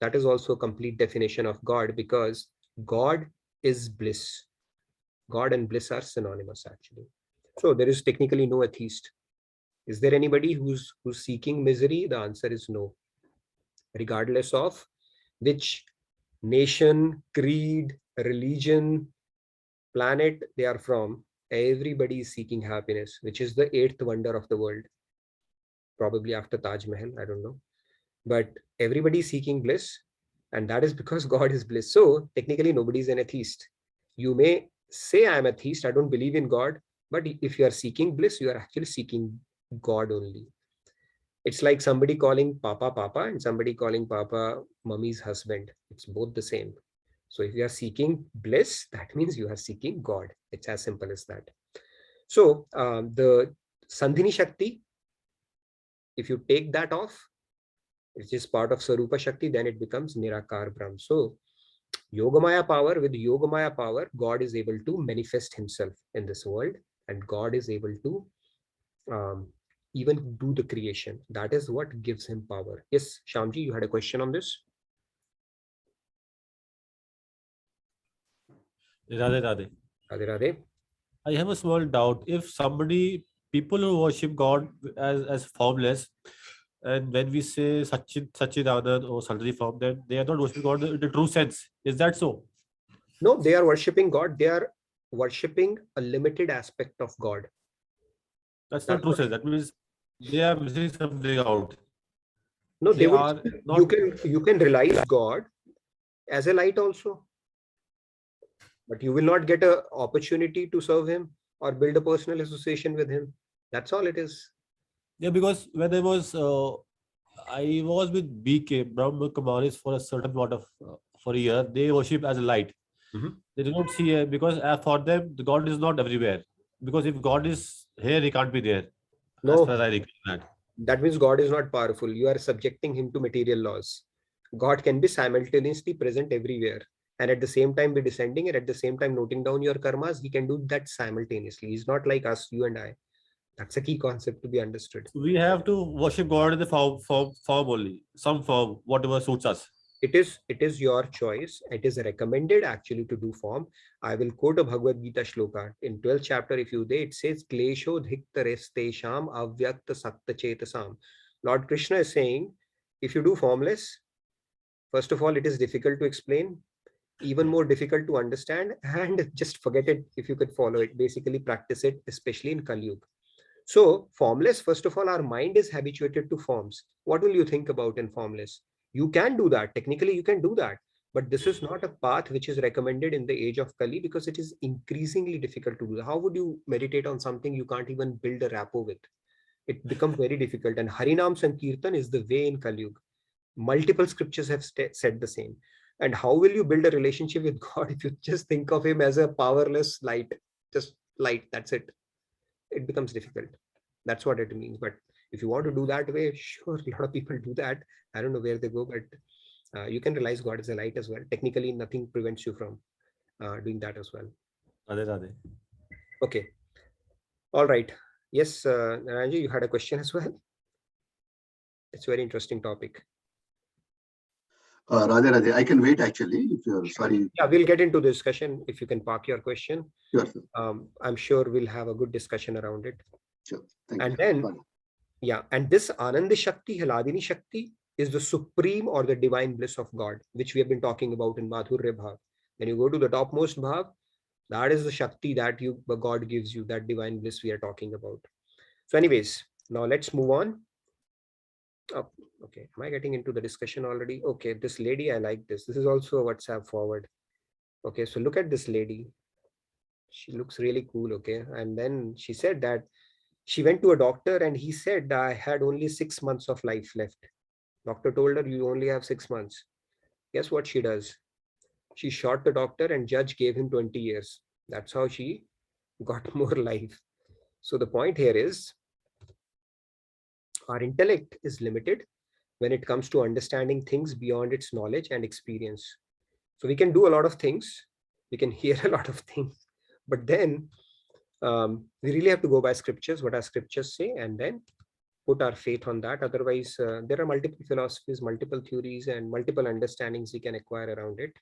that is also a complete definition of God, because God is bliss. God and bliss are synonymous actually. So there is technically no atheist. Is there anybody who's seeking misery? The answer is no. Regardless of which nation, creed, religion, planet they are from, everybody is seeking happiness, which is the eighth wonder of the world. Probably after Taj Mahal, I don't know. But everybody is seeking bliss, and that is because God is bliss. So technically nobody is an atheist. You may say I am atheist, I don't believe in God, but if you are seeking bliss, you are actually seeking God only. It's like somebody calling Papa Papa and somebody calling Papa Mummy's husband. It's both the same. So if you are seeking bliss, that means you are seeking God. It's as simple as that. So the Sandhini Shakti, if you take that off, which is part of Sarupa Shakti, then it becomes Nirakar Brahm. So Yogamaya power, with Yogamaya power, God is able to manifest himself in this world, and God is able to even do the creation. That is what gives him power. Yes, Shamji, you had a question on this? Radhe Radhe. Radhe Radhe. I have a small doubt. If people who worship God as formless, and when we say Satchidanand or Sandhini form, then they are not worshiping God in the true sense. Is that so? No, they are worshipping God. They are worshipping a limited aspect of God. That's not true sense. That means they are missing something out. No, they would. You can realize God as a light also, but you will not get an opportunity to serve him or build a personal association with him. That's all it is. Yeah, because when I was with BK Brahma Kumaris for a certain amount of for a year, they worship as a light. They do not see because for them the God is not everywhere. Because if God is here, he can't be there. No, as far as I recall that. That means God is not powerful. You are subjecting him to material laws. God can be simultaneously present everywhere, and at the same time be descending, and at the same time noting down your karmas. He can do that simultaneously. He's not like us, you and I. That's a key concept to be understood. We have to worship God in the form only, some form, whatever suits us. It is your choice. It is recommended actually to do form. I will quote a Bhagavad-Gita shloka in 12th chapter. If you there, it says klesho dhiktarestesham avyakta sakta chetasam. Lord Krishna is saying, if you do formless, first of all, it is difficult to explain, even more difficult to understand, and just forget it if you could follow it. Basically practice it, especially in Kali Yuga. So formless, first of all, our mind is habituated to forms. What will you think about in formless? You can do that. Technically, you can do that. But this is not a path which is recommended in the age of Kali, because it is increasingly difficult to do. How would you meditate on something you can't even build a rapport with? It becomes very difficult. And Harinam Sankirtan is the way in Kali Yuga. Multiple scriptures have said the same. And how will you build a relationship with God if you just think of him as a powerless light, just light, that's it? It becomes difficult. That's what it means. But if you want to do that way, sure, a lot of people do that. I don't know where they go, but you can realize God is a light as well. Technically, nothing prevents you from doing that as well. Radhe Radhe. Okay. All right. Yes, Naranji, you had a question as well. It's a very interesting topic. Radhe Radhe, I can wait actually if you're sorry. Yeah, we'll get into the discussion if you can park your question. Sure, sir. I'm sure we'll have a good discussion around it. Sure. Thank and you. then, Sorry. yeah, and this Ananda Shakti, Hladini Shakti is the supreme or the divine bliss of God, which we have been talking about in Madhurya Bhav. When you go to the topmost Bhav, that is the Shakti that God gives you, that divine bliss we are talking about. So anyways, now let's move on. Oh, okay, am I getting into the discussion already? Okay, this lady, I like this. This is also a WhatsApp forward. Okay, so look at this lady. She looks really cool, okay? And then she said that she went to a doctor and he said, I had only 6 months of life left. Doctor told her, you only have 6 months. Guess what she does? She shot the doctor and judge gave him 20 years. That's how she got more life. So the point here is, our intellect is limited when it comes to understanding things beyond its knowledge and experience. So we can do a lot of things, we can hear a lot of things, but then we really have to go by scriptures, what our scriptures say, and then put our faith on that. Otherwise, there are multiple philosophies, multiple theories, and multiple understandings we can acquire around it.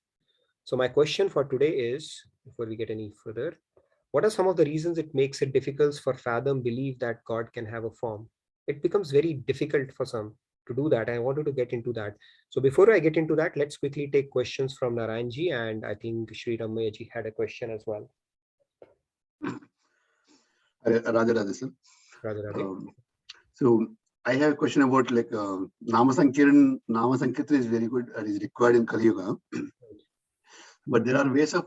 So my question for today is, before we get any further, what are some of the reasons it makes it difficult for fathom belief that God can have a form? It becomes very difficult for some to do that. I wanted to get into that. So before I get into that, let's quickly take questions from Narayanji, and I think Sri Ramyaji had a question as well. Radhe Radhe, sir. Radhe Radhe. So I have a question about like Nama Sankirtan is very good and is required in Kali Yuga. But there are ways of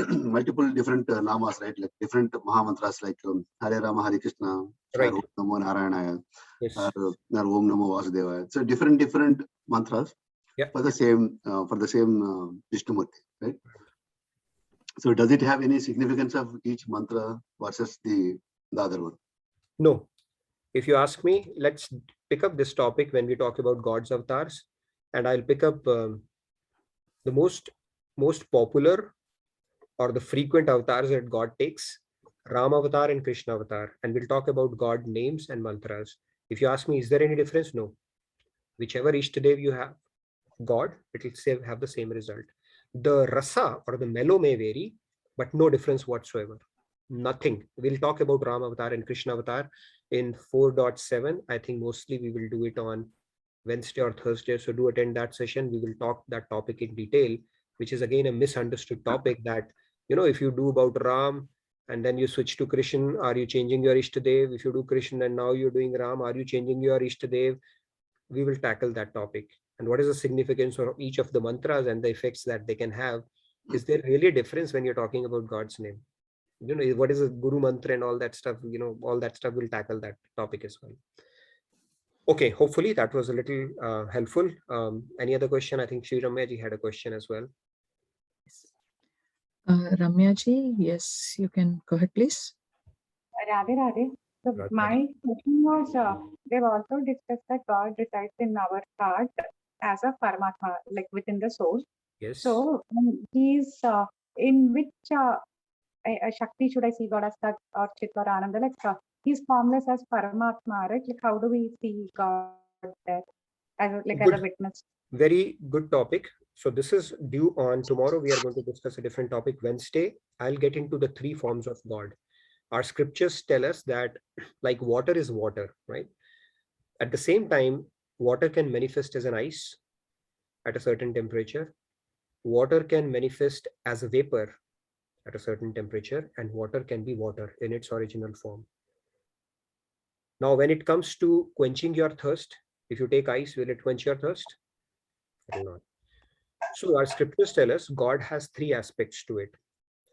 multiple different namas, right? Like different Mahamantras like Hare Rama, Hare Krishna, right. Om Namo Narayanaya, yes. or Om Namo Vasudevaya. So different mantras, yeah, for the same Vishnumurti, right? So does it have any significance of each mantra versus the other one? No. If you ask me, let's pick up this topic when we talk about God's avatars, and I'll pick up the most popular or the frequent avatars that God takes, Ram avatar and Krishna avatar, and we'll talk about God names and mantras. If you ask me, is there any difference? No. Whichever Ishtadev you have, God, it will have the same result. The rasa or the mellow may vary, but no difference whatsoever. Nothing. We'll talk about Ram avatar and Krishna avatar in 4.7. I think mostly we will do it on Wednesday or Thursday. So do attend that session. We will talk that topic in detail, which is again a misunderstood topic that, you know, if you do about Ram and then you switch to Krishna, are you changing your Ishtadev? If you do Krishna and now you're doing Ram, are you changing your Ishtadev? We will tackle that topic. And what is the significance of each of the mantras and the effects that they can have? Is there really a difference when you're talking about God's name? You know, what is a Guru mantra and all that stuff? You know, all that stuff, will tackle that topic as well. Okay, hopefully that was a little helpful. Any other question? I think Sri Ramyaji had a question as well. Ramyaji, yes, you can go ahead, please. Radhe Radhe. So Radhe. my question was, they've also discussed that God resides in our heart as a Paramatma, like within the soul. Yes. So he's in which Shakti should I see God as Tat or Chit or Ananda? Like he's formless as Paramatma, right? Like how do we see God there as a witness? Very good topic. So this is due on tomorrow. We are going to discuss a different topic. Wednesday, I'll get into the 3 forms of God. Our scriptures tell us that like water is water, right? At the same time, water can manifest as an ice at a certain temperature. Water can manifest as a vapor at a certain temperature, and water can be water in its original form. Now, when it comes to quenching your thirst, if you take ice, will it quench your thirst? It will not. So our scriptures tell us God has 3 aspects to it,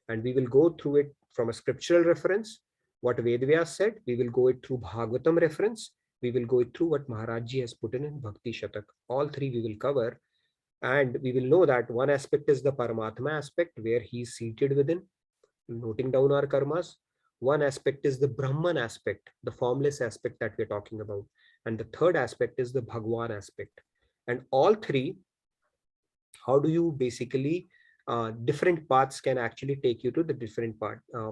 and we will go through it from a scriptural reference, what Vedvyas said. We will go it through Bhagavatam reference. We will go it through what Maharaj Ji has put in Bhakti Shatak. All 3 we will cover. And we will know that one aspect is the Paramatma aspect, where he is seated within, noting down our karmas. One aspect is the Brahman aspect, the formless aspect that we're talking about. And the third aspect is the Bhagwan aspect. And all three, how do you basically, different paths can actually take you to the different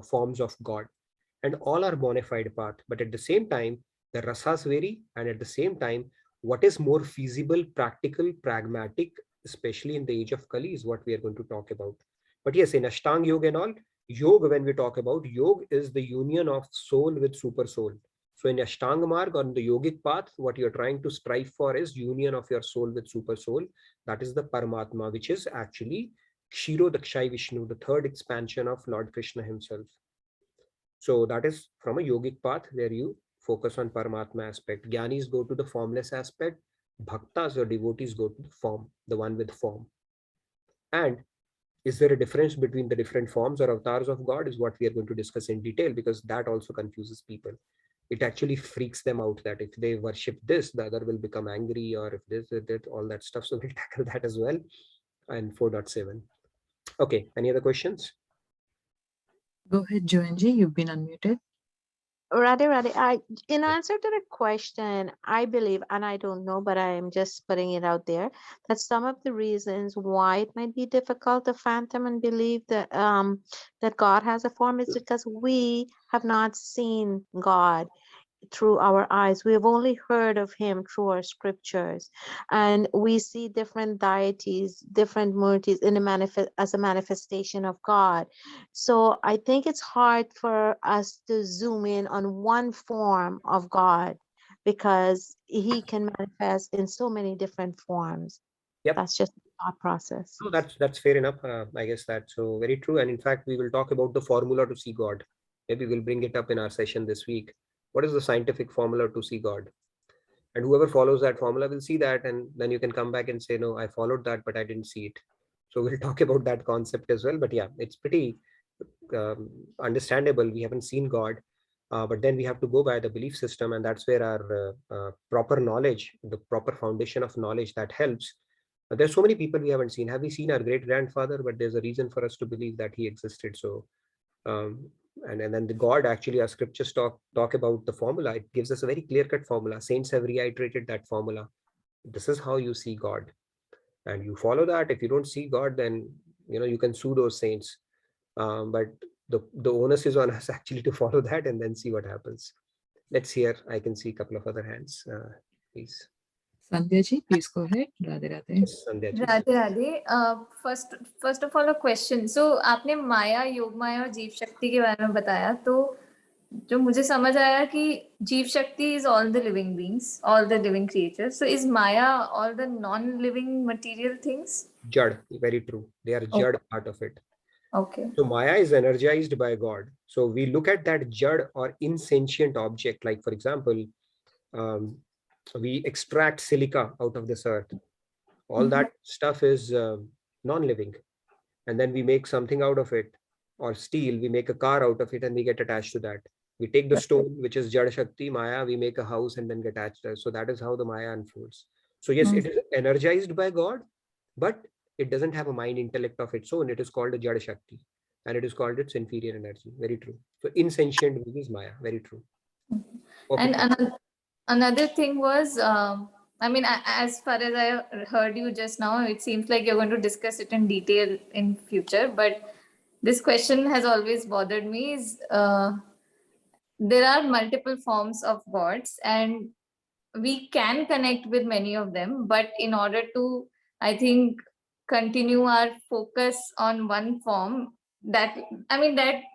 forms of God. And all are bona fide path. But at the same time, the rasas vary. And at the same time, what is more feasible, practical, pragmatic, especially in the age of Kali, is what we are going to talk about. But yes, in Ashtanga Yoga and all, yoga, when we talk about yoga, is the union of soul with super soul. So in Ashtanga Marg, on the yogic path, what you're trying to strive for is union of your soul with super soul. That is the Paramatma, which is actually Kshiro Dakshai Vishnu, the third expansion of Lord Krishna himself. So that is from a yogic path where you focus on Paramatma aspect. Gyanis go to the formless aspect. Bhaktas or devotees go to the form, the one with form. And is there a difference between the different forms or avatars of God is what we are going to discuss in detail, because that also confuses people. It actually freaks them out that if they worship this, the other will become angry, or if this, that, all that stuff. So we'll tackle that as well. And 4.7. Okay, any other questions? Go ahead, Joanji, you've been unmuted. Radhe, in answer to the question, I believe, and I don't know, but I am just putting it out there, that some of the reasons why it might be difficult to fathom and believe that that God has a form is because we have not seen God through our eyes. We have only heard of him through our scriptures, and we see different deities, different murtis in as a manifestation of God. So I think it's hard for us to zoom in on one form of God, because he can manifest in so many different forms. Yep. That's just the thought process. No, that's fair enough. I guess that's so very true. And in fact, we will talk about the formula to see God. Maybe we'll bring it up in our session this week. What is the scientific formula to see God? And whoever follows that formula will see that, and then you can come back and say, no, I followed that, but I didn't see it. So we'll talk about that concept as well. But yeah, it's pretty understandable. We haven't seen God, but then we have to go by the belief system, and that's where our proper knowledge, the proper foundation of knowledge that helps. There's so many people we haven't seen. Have we seen our great grandfather? But there's a reason for us to believe that he existed. So and then the God, actually, our scriptures talk about the formula. It gives us a very clear-cut formula. Saints have reiterated that formula. This is how you see God, and you follow that. If you don't see God, then you can sue those saints. But the onus is on us actually to follow that and then see what happens. Let's hear. I can see a couple of other hands. Please. Sandhya ji, please go ahead. Radhe Radhe. Yes, Sandhya ji. Radhe Radhe. First of all a question. So आपने माया, योग माया और जीव शक्ति के बारे में बताया, तो जो मुझे समझ आया कि जीव शक्ति is all the living beings, all the living creatures. So is Maya all the non-living material things? Jad, very true. They are Jad part of it. Okay. So Maya is energized by God. So we look at that Jad or insentient object, like for example, we extract silica out of this earth. All that stuff is non-living. And then we make something out of it, or steel, we make a car out of it and we get attached to that. We take the stone, which is Jad Shakti, Maya, we make a house and then get attached. So that is how the Maya unfolds. So yes, it is energized by God, but it doesn't have a mind intellect of its own. It is called a Jad Shakti, and it is called its inferior energy. Very true. So insentient is Maya. Very true. Okay. And another thing was, I mean, as far as I heard you just now, it seems like you're going to discuss it in detail in future. But this question has always bothered me. Is there are multiple forms of gods, and we can connect with many of them. But in order to, I think, continue our focus on one form, that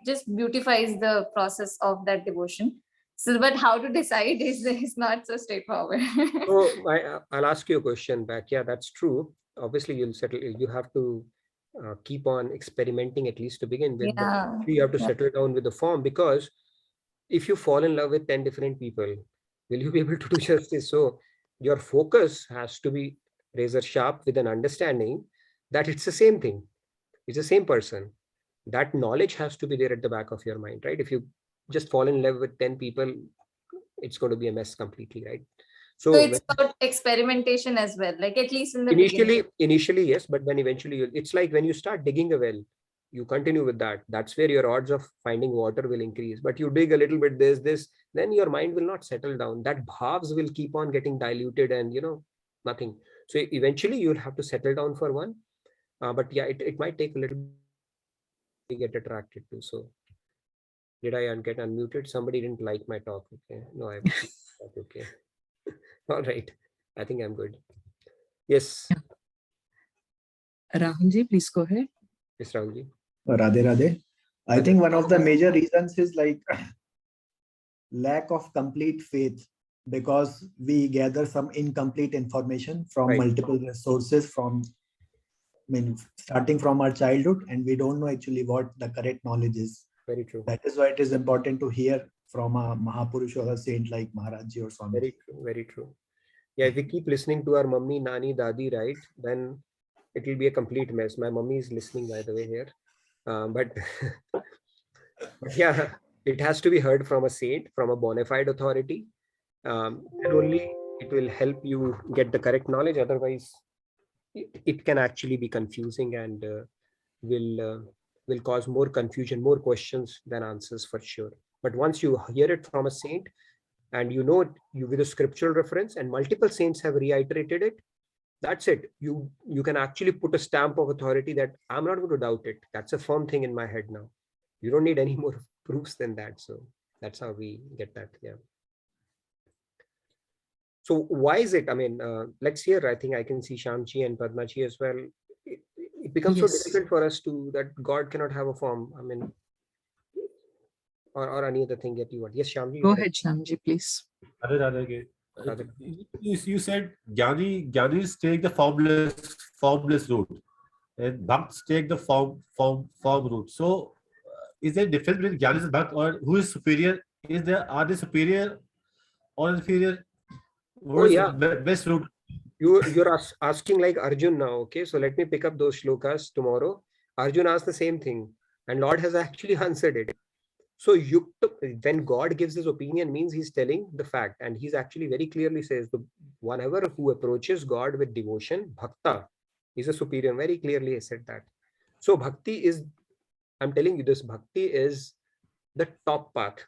just beautifies the process of that devotion. So, but how to decide is not so straightforward. So I'll ask you a question back. Yeah, that's true. Obviously, you have to keep on experimenting, at least to begin with. Yeah. But you have to settle down with the form, because if you fall in love with 10 different people, will you be able to do justice? So your focus has to be razor sharp, with an understanding that it's the same thing. It's the same person. That knowledge has to be there at the back of your mind, right? If you just fall in love with 10 people, it's going to be a mess completely, right? So it's about experimentation as well, like at least in the beginning. Initially, yes, but then eventually it's like when you start digging a well, you continue with that. That's where your odds of finding water will increase. But you dig a little bit, this, then your mind will not settle down. That bhavs will keep on getting diluted and, nothing. So eventually you'll have to settle down for one. But yeah, it might take a little bit to get attracted to. So did I get unmuted? Somebody didn't like my talk. Okay. No, I okay. All right. I think I'm good. Yes. Rahulji, please go ahead. Yes, Rahulji. Radhe Radhe. I think one of the major reasons is like lack of complete faith, because we gather some incomplete information from multiple resources starting from our childhood, and we don't know actually what the correct knowledge is. Very true. That is why it is important to hear from a Mahapurush or a saint like Maharajji or Swami. Very true. Very true. Yeah, if we keep listening to our mummy, nani, dadi, right, then it will be a complete mess. My mummy is listening, by the way, here. But yeah, it has to be heard from a saint, from a bona fide authority. And only it will help you get the correct knowledge. Otherwise, it can actually be confusing and will cause more confusion, more questions than answers for sure. But once you hear it from a saint and you know it with a scriptural reference, and multiple saints have reiterated it, that's it. You can actually put a stamp of authority that I'm not going to doubt it. That's a firm thing in my head now. You don't need any more proofs than that. So that's how we get that. Yeah. So why is it? I mean, let's hear. I think I can see Shyamji and Padmaji as well. It becomes so difficult for us that God cannot have a form. I mean, or any other thing that you want. Yes, Shyamji. Go ahead, Shyamji, please. You said Jnanis take the formless route, and Bhakts take the form route. So, is there a difference between Jnanis and Bhakt, or who is superior? Are they superior or inferior? What is the best route? You're asking like Arjun now. Okay, so let me pick up those shlokas tomorrow. Arjun asked the same thing, and Lord has actually answered it. So when God gives his opinion, means he's telling the fact, and he's actually very clearly says the one who approaches God with devotion, bhakta, is a superior. Very clearly he said that. So bhakti is, I'm telling you this, bhakti is the top path.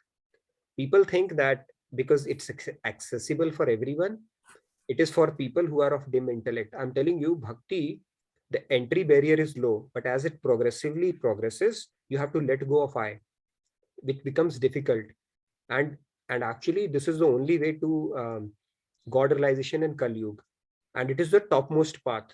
People think that because it's accessible for everyone, it is for people who are of dim intellect. I'm telling you, bhakti, the entry barrier is low, but as it progressively progresses, you have to let go of I. It becomes difficult, and actually this is the only way to God realization in Kali Yuga, and it is the topmost path,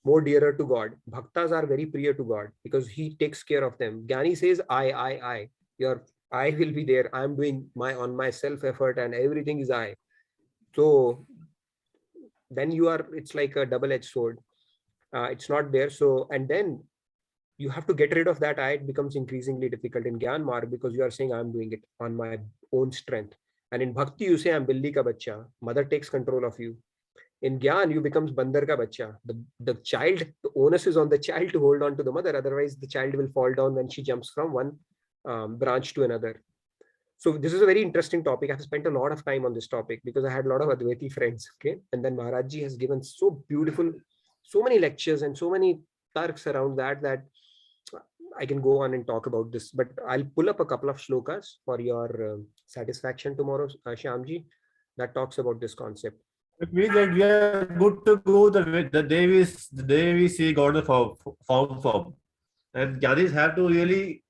more dearer to God. Bhaktas are very priya to God because he takes care of them. Jnani says I, your I will be there. I'm doing on my self effort and everything is I. So then it's like a double-edged sword. It's not there. So, and then you have to get rid of that I. It becomes increasingly difficult in Gyan Marg because you are saying I'm doing it on my own strength. And in Bhakti, you say I'm Billi ka bacha. Mother takes control of you. In Gyan, you becomes Bandar ka bacha. The child, the onus is on the child to hold on to the mother. Otherwise, the child will fall down when she jumps from one branch to another. So this is a very interesting topic. I've spent a lot of time on this topic because I had a lot of Advaiti friends. Okay, and then Maharajji has given so many lectures and so many tarks around that I can go on and talk about this, but I'll pull up a couple of shlokas for your satisfaction tomorrow, Shyamji, that talks about this concept. It means that we are good to go the day we see God in form. And Jnanis have to really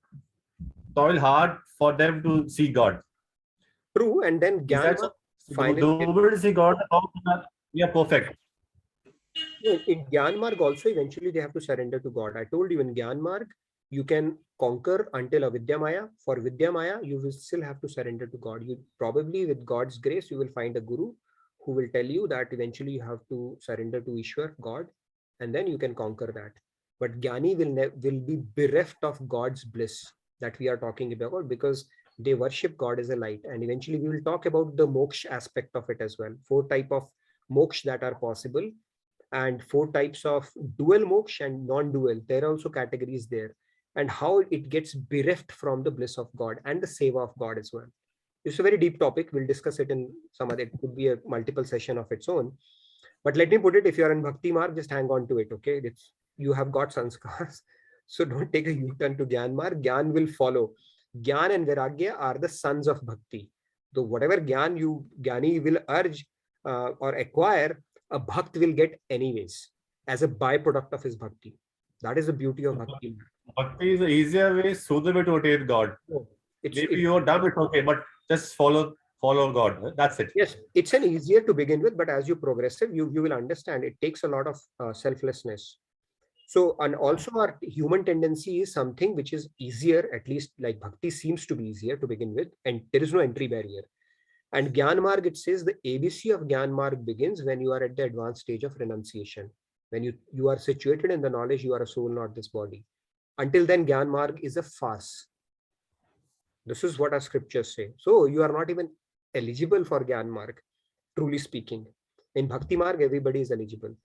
toil hard for them to see God. True, and then Jnana finally the moment to see God, we are perfect. In Gyan Marg also, eventually they have to surrender to God. I told you in Gyan Marg, you can conquer until Avidya Maya. For Vidya Maya, you will still have to surrender to God. You probably, with God's grace, you will find a guru who will tell you that eventually you have to surrender to Ishwar, God, and then you can conquer that. But Gyani will be bereft of God's bliss that we are talking about because they worship God as a light. And eventually we will talk about the moksha aspect of it as well. 4 types of moksha that are possible, and 4 types of dual moksha and non-dual. There are also categories there, and how it gets bereft from the bliss of God and the seva of God as well. It's a very deep topic. We'll discuss it in some other, it could be a multiple session of its own. But let me put it, if you're in Bhakti Marg, just hang on to it, okay? You have got sanskars. So don't take a U-turn to Gyan Marg. Gyan will follow. Gyan and Viragya are the sons of Bhakti. So whatever Gyani will urge or acquire, a Bhakt will get anyways as a byproduct of his Bhakti. That is the beauty of Bhakti. Bhakti is the easier way, smoother way to attain God. Maybe you're dumb, it's okay, but just follow God. That's it. Yes, it's an easier to begin with, but as you progress, you will understand it takes a lot of selflessness. So, and also our human tendency is something which is easier, at least like Bhakti seems to be easier to begin with, and there is no entry barrier. And Gyan Marg, it says the ABC of Gyan Marg begins when you are at the advanced stage of renunciation. When you are situated in the knowledge, you are a soul, not this body. Until then, Gyan Marg is a farce. This is what our scriptures say. So you are not even eligible for Gyan Marg, truly speaking. In Bhakti Marg, everybody is eligible.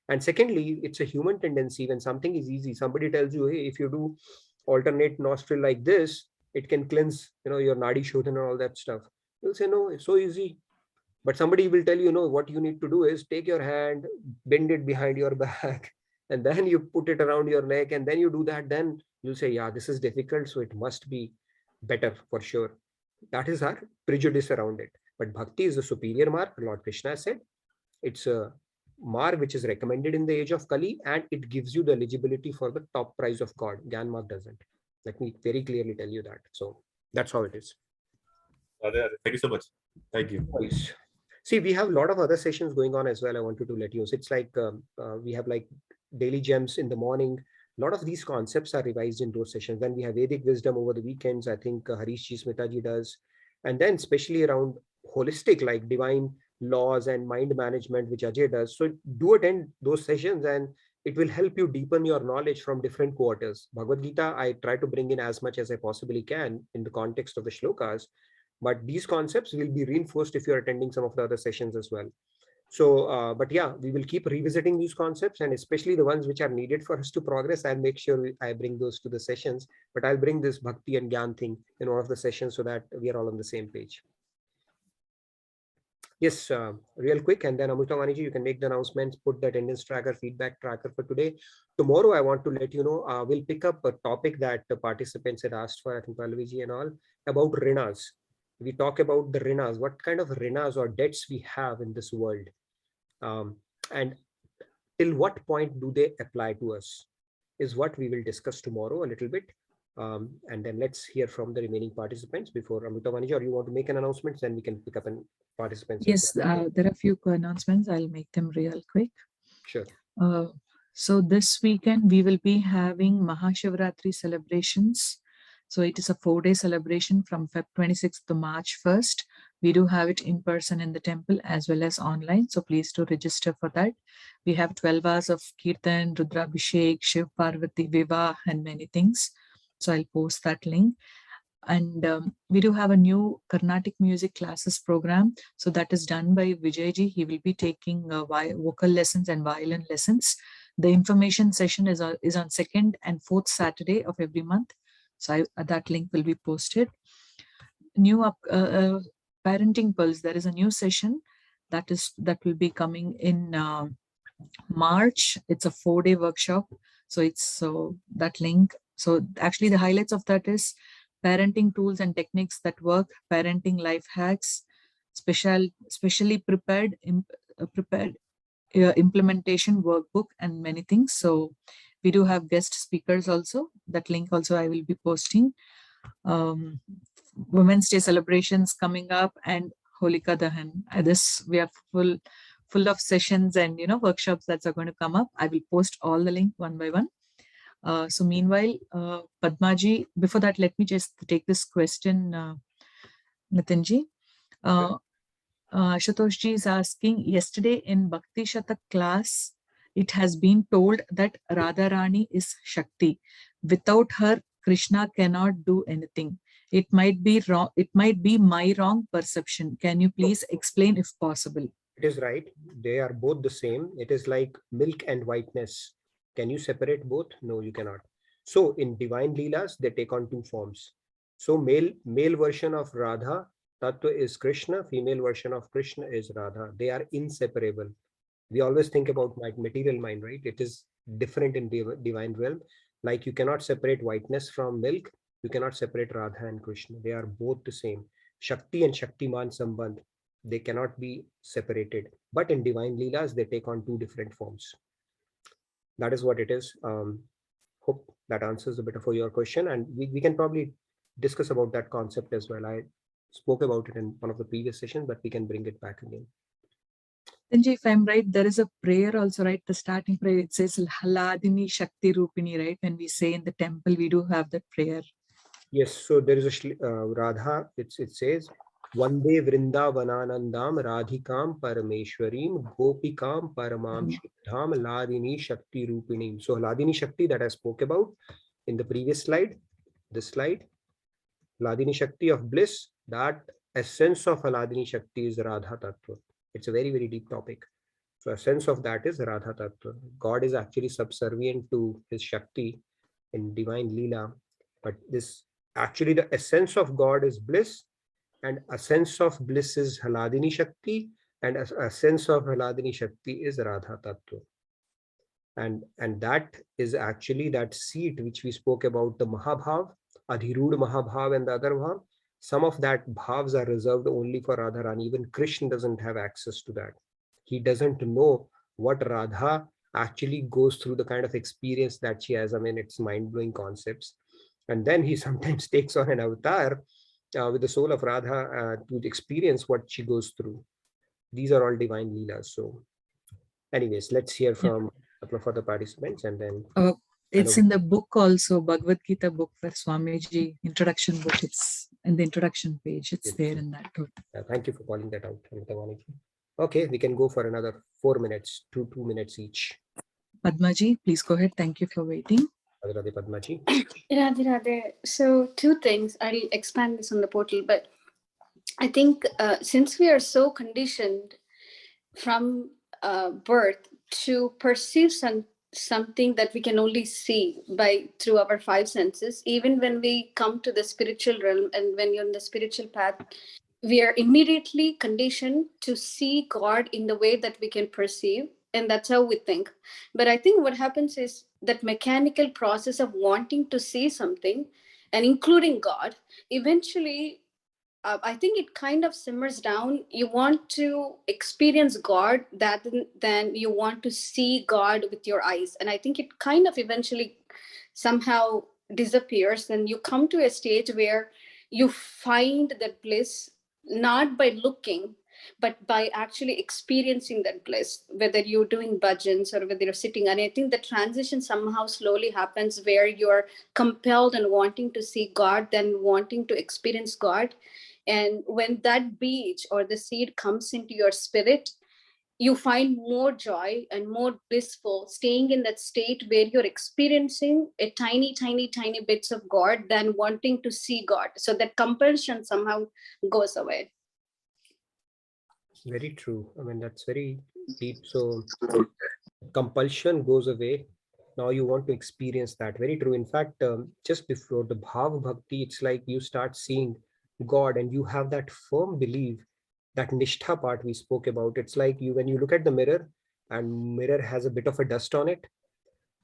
And secondly, it's a human tendency. When something is easy, somebody tells you, hey, if you do alternate nostril like this, it can cleanse, your Nadi Shodhan and all that stuff. You'll say, no, it's so easy. But somebody will tell you, what you need to do is take your hand, bend it behind your back, and then you put it around your neck, and then you do that. Then you'll say, yeah, this is difficult, so it must be better for sure. That is our prejudice around it. But Bhakti is the superior mark. Lord Krishna said it's a mark which is recommended in the age of Kali, and it gives you the eligibility for the top prize of God. Gyan Marg doesn't. Let me very clearly tell you that. So that's how it is. Thank you so much. Thank you. Please. See, we have a lot of other sessions going on as well. I wanted to let you know. It's like we have like daily gems in the morning. A lot of these concepts are revised in those sessions. Then we have Vedic wisdom over the weekends. I think Harish Ji, Smita Ji does. And then especially around holistic, like divine laws and mind management, which Ajay does. So do attend those sessions and it will help you deepen your knowledge from different quarters. Bhagavad-Gita, I try to bring in as much as I possibly can in the context of the shlokas. But these concepts will be reinforced if you're attending some of the other sessions as well. So, but yeah, we will keep revisiting these concepts, and especially the ones which are needed for us to progress. I'll make sure I bring those to the sessions, but I'll bring this Bhakti and Gyan thing in one of the sessions so that we are all on the same page. Yes, real quick, and then Amrita-Maniji, you can make the announcements, put the attendance tracker, feedback tracker for today. Tomorrow, I want to let you know, we'll pick up a topic that the participants had asked for, I think Pallavi and all, about rinas. We talk about the rinas, what kind of rinas or debts we have in this world. And till what point do they apply to us is what we will discuss tomorrow a little bit. And then let's hear from the remaining participants before Amrita Maniji, or you want to make an announcement, then we can pick up an participants. Yes, there are a few announcements. I'll make them real quick. Sure. So this weekend, we will be having Mahashivratri celebrations. So it is a 4-day celebration from Feb 26th to March 1st. We do have it in person in the temple as well as online. So please do register for that. We have 12 hours of Kirtan, Rudrabhishek, Shiv Parvati, Vivah, and many things. So I'll post that link. And we do have a new Carnatic music classes program. So that is done by Vijayji. He will be taking vocal lessons and violin lessons. The information session is on second and fourth Saturday of every month. So that link will be posted. New parenting pulse. There is a new session that will be coming in March. It's a 4-day workshop. So that link. So actually the highlights of that is parenting tools and techniques that work, parenting life hacks, specially prepared implementation workbook, and many things. So we do have guest speakers also. That link also I will be posting. Women's Day celebrations coming up and Holika Dahan. We are full of sessions and workshops that are going to come up. I will post all the link one by one. So meanwhile, Padmaji, before that, let me just take this question, Nitinji. Shatoshji is asking, yesterday in Bhakti Shatak class, it has been told that Radharani is Shakti. Without her, Krishna cannot do anything. It might be wrong. It might be my wrong perception. Can you please explain if possible? It is right. They are both the same. It is like milk and whiteness. Can you separate both? No, you cannot. So in divine Leelas, they take on two forms. So male version of Radha Tattva is Krishna, female version of Krishna is Radha. They are inseparable. We always think about material mind, right? It is different in divine realm. Like you cannot separate whiteness from milk. You cannot separate Radha and Krishna. They are both the same. Shakti and Shaktiman Sambandh, they cannot be separated. But in divine Leelas, they take on two different forms. That is what it is. Hope that answers a bit for your question. And we can probably discuss about that concept as well. I spoke about it in one of the previous sessions, but we can bring it back again. Sanjay, if I'm right, there is a prayer also, right? The starting prayer, it says Haladini Shakti Rupini, right? When we say in the temple, we do have that prayer. Yes, so there is a Radha, it says, Vande Vrindavananandam Radhikam Parameshwarim Gopikam Paramam Shuddham Ladini Shakti Rupinim. So Ladini Shakti that I spoke about in the previous slide, this slide, Ladini Shakti of bliss, that essence of Ladini Shakti is Radha Tattva. It's a very, very deep topic. So a sense of that is Radha Tattva. God is actually subservient to his Shakti in divine Leela, but this actually the essence of God is bliss, and a sense of bliss is Haladini Shakti, and a sense of Haladini Shakti is Radha Tattva. And that is actually that seat which we spoke about, the Mahabhav, Adhirud Mahabhav and the other Bhav. Some of that bhavs are reserved only for Radharani. Even Krishna doesn't have access to that. He doesn't know what Radha actually goes through, the kind of experience that she has. I mean, it's mind-blowing concepts. And then he sometimes takes on an avatar with the soul of Radha to experience what she goes through. These are all divine leelas. So anyways, let's hear from a couple of other participants, and then it's in the book also, Bhagavad-Gita book for Swamiji, introduction book. It's in the introduction page. It's there in that book. Thank you for calling that out. Okay, we can go for another 4 minutes, 2 minutes each. Padmaji, please go ahead. Thank you for waiting. Radhe Padmaji. Radhe Radhe. So 2 things. I'll expand this on the portal, but I think since we are so conditioned from birth to perceive something that we can only see through our 5 senses, even when we come to the spiritual realm and when you're in the spiritual path, we are immediately conditioned to see God in the way that we can perceive, and that's how we think. But I think what happens is that mechanical process of wanting to see something and including God, eventually I think it kind of simmers down. You want to experience God than you want to see God with your eyes. And I think it kind of eventually somehow disappears. And you come to a stage where you find that bliss not by looking, but by actually experiencing that bliss, whether you're doing bhajans or whether you're sitting. And I think the transition somehow slowly happens where you're compelled and wanting to see God than wanting to experience God. And when that beach or the seed comes into your spirit, you find more joy and more blissful staying in that state where you're experiencing a tiny bits of God than wanting to see God. So that compulsion somehow goes away. Very true. I mean, that's very deep. So compulsion goes away. Now you want to experience that. Very true. In fact, just before the Bhav Bhakti, it's like you start seeing God and you have that firm belief, that nishtha part we spoke about. It's like when you look at the mirror and mirror has a bit of a dust on it,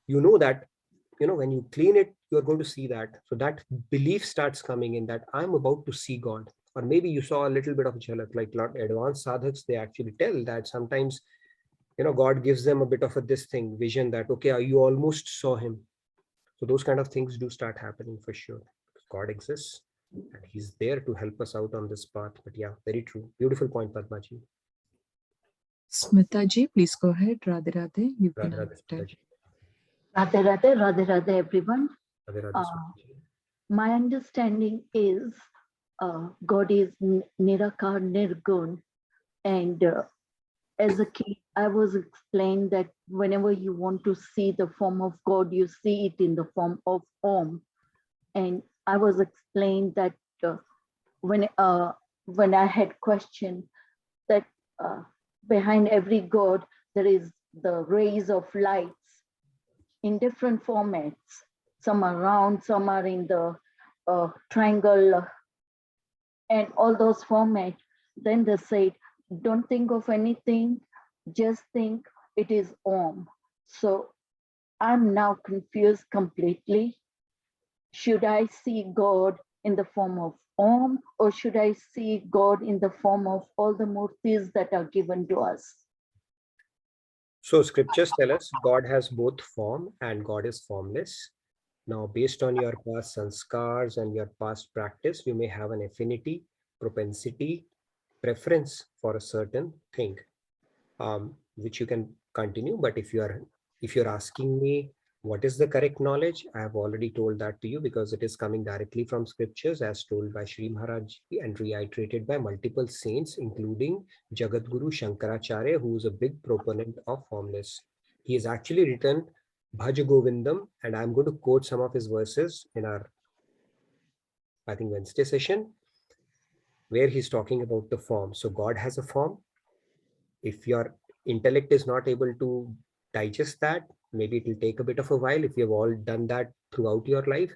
you know that, when you clean it, you're going to see that. So that belief starts coming in that I'm about to see God. Or maybe you saw a little bit of jhalak, like advanced sadhaks, they actually tell that sometimes, God gives them a bit of vision that, okay, you almost saw him. So those kind of things do start happening for sure. God exists and he's there to help us out on this path. But yeah, very true. Beautiful point, Padmaji. Smita ji, please go ahead. Radhe Radhe. You've been Radhe Radhe, Radhe Radhe, everyone. Radhe Radhe, my understanding is God is Nirakar Nirgun, and as a kid, I was explained that whenever you want to see the form of God, you see it in the form of Om. And I was explained that when I had questioned that behind every God, there is the rays of lights in different formats. Some are round, some are in the triangle. and all those formats. Then they said, don't think of anything, just think it is Om. So I'm now confused completely. Should I see God in the form of Om, or should I see God in the form of all the murtis that are given to us? So scriptures tell us God has both form and God is formless. Now, based on your past sanskars and your past practice, you may have an affinity, propensity, preference for a certain thing, which you can continue. But if you're asking me what is the correct knowledge, I have already told that to you, because it is coming directly from scriptures as told by Sri Maharaj and reiterated by multiple saints, including Jagadguru Shankaracharya, who is a big proponent of formless. He has actually written Bhaj Govindam, and I'm going to quote some of his verses in our, I think, Wednesday session, where he's talking about the form. So God has a form. If your intellect is not able to digest that, maybe it will take a bit of a while if you've all done that throughout your life.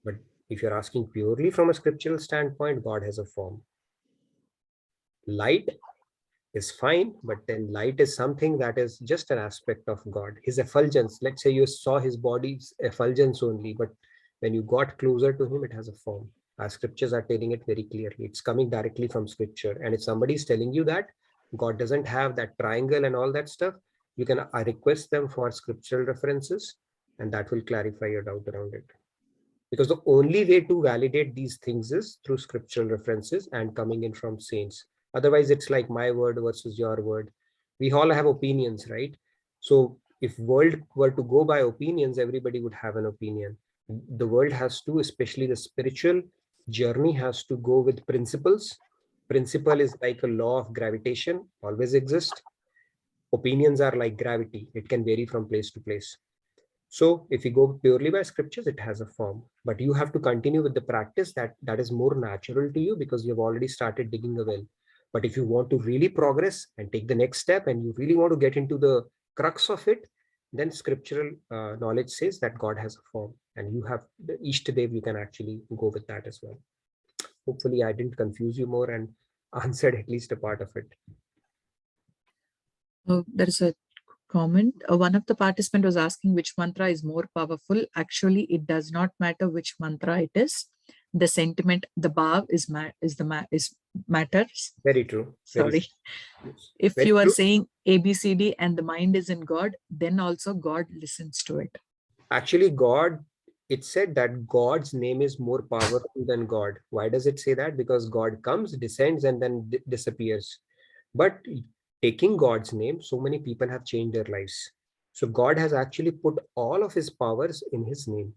But if you're asking purely from a scriptural standpoint, God has a form. Light is fine, but then light is something that is just an aspect of God. His effulgence, let's say you saw his body's effulgence only, but when you got closer to him, it has a form. Our scriptures are telling it very clearly. It's coming directly from scripture. And if somebody is telling you that God doesn't have that triangle and all that stuff, you can request them for scriptural references, and that will clarify your doubt around it. Because the only way to validate these things is through scriptural references and coming in from saints. Otherwise, it's like my word versus your word. We all have opinions, right? So if world were to go by opinions, everybody would have an opinion. The world has to, especially the spiritual journey, has to go with principles. Principle is like a law of gravitation, always exists. Opinions are like gravity. It can vary from place to place. So if you go purely by scriptures, it has a form, but you have to continue with the practice that is more natural to you, because you've already started digging a well. But if you want to really progress and take the next step, and you really want to get into the crux of it, then scriptural knowledge says that God has a form, and you have the Ishtadev, you can actually go with that as well. Hopefully I didn't confuse you more and answered at least a part of it. There is a comment. One of the participants was asking which mantra is more powerful. Actually, it does not matter which mantra it is. The sentiment, the bhav is matters. Very true. Sorry. Yes. If Very you are true. saying ABCD and the mind is in God, then also God listens to it. Actually, God, it said that God's name is more powerful than God. Why does it say that? Because God comes, descends, and then disappears. But taking God's name, so many people have changed their lives. So God has actually put all of his powers in his name.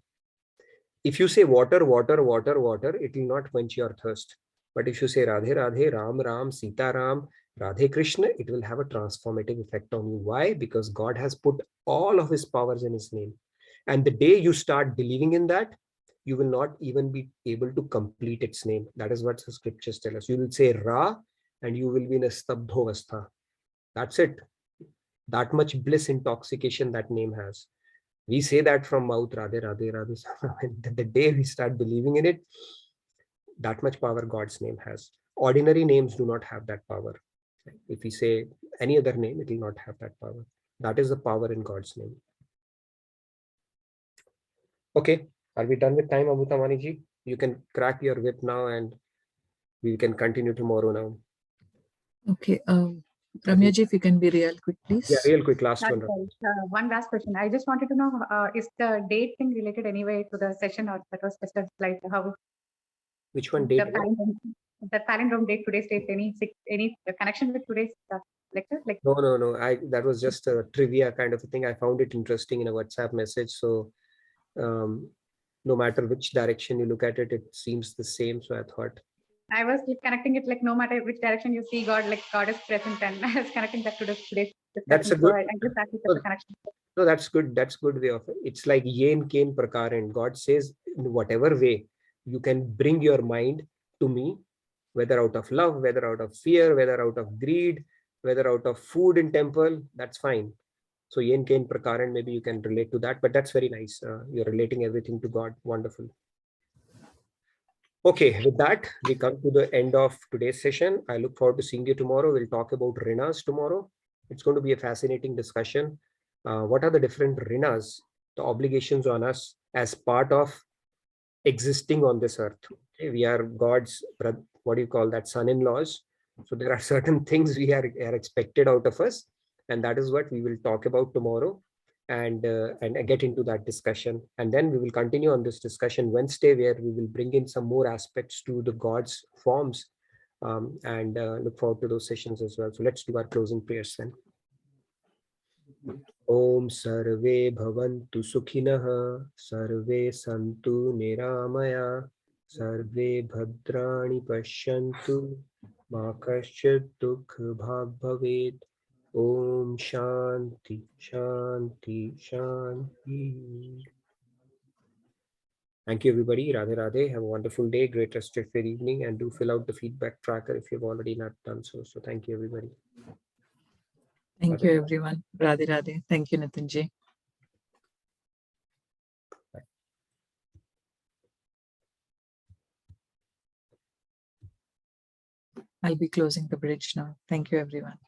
If you say water, water, water, water, it will not quench your thirst. But if you say Radhe, Radhe, Ram, Ram, Sita, Ram, Radhe Krishna, it will have a transformative effect on you. Why? Because God has put all of his powers in his name. And the day you start believing in that, you will not even be able to complete its name. That is what the scriptures tell us. You will say Ra, and you will be in a stabdhovastha. That's it. That much bliss intoxication that name has. We say that from mouth, Radhe, Radhe, Radhe. The day we start believing in it, that much power God's name has. Ordinary names do not have that power. If we say any other name, it will not have that power. That is the power in God's name. Okay, are we done with time, Abhutamani ji? You can crack your whip now and we can continue tomorrow now. Okay, Ramya ji, if you can be real quick, please. Yeah, real quick, last one. One last question. I just wanted to know, is the date thing related anyway to the session, or that was just a slide? How? Which one date? The palindrome date, today's date, any connection with today's lecture? Like no. That was just a trivia kind of a thing. I found it interesting in a WhatsApp message. So no matter which direction you look at it, it seems the same. So I thought. I was connecting it like no matter which direction you see God, like God is present, and I was connecting that to today's discussion. That's a good. So I just asked the connection. No, that's good. That's good way of it. It's like yen kain prakaran. God says in whatever way you can bring your mind to me, whether out of love, whether out of fear, whether out of greed, whether out of food in temple, that's fine. So yen kain prakaran, maybe you can relate to that, but that's very nice. You're relating everything to God. Wonderful. Okay, with that, we come to the end of today's session. I look forward to seeing you tomorrow. We'll talk about rinas tomorrow. It's going to be a fascinating discussion. What are the different rinas, the obligations on us as part of existing on this earth? Okay, we are God's, what do you call that, son-in-laws. So there are certain things we are expected out of us. And that is what we will talk about tomorrow. And get into that discussion, and then we will continue on this discussion Wednesday, where we will bring in some more aspects to the God's forms, and look forward to those sessions as well. So let's do our closing prayers then. Om Sarve Bhavantu Sukhinah, Sarve Santu Niramaya, Sarve Bhadrani Pashyantu, Ma Kaschit Dukh Bhag Bhavet. Om Shanti, Shanti, Shanti. Thank you, everybody. Radhe Radhe. Have a wonderful day. Great rest of your evening. And do fill out the feedback tracker if you've already not done so. So thank you, everybody. Thank you, everyone. Radhe Radhe. Thank you, Nitinji. I'll be closing the bridge now. Thank you, everyone.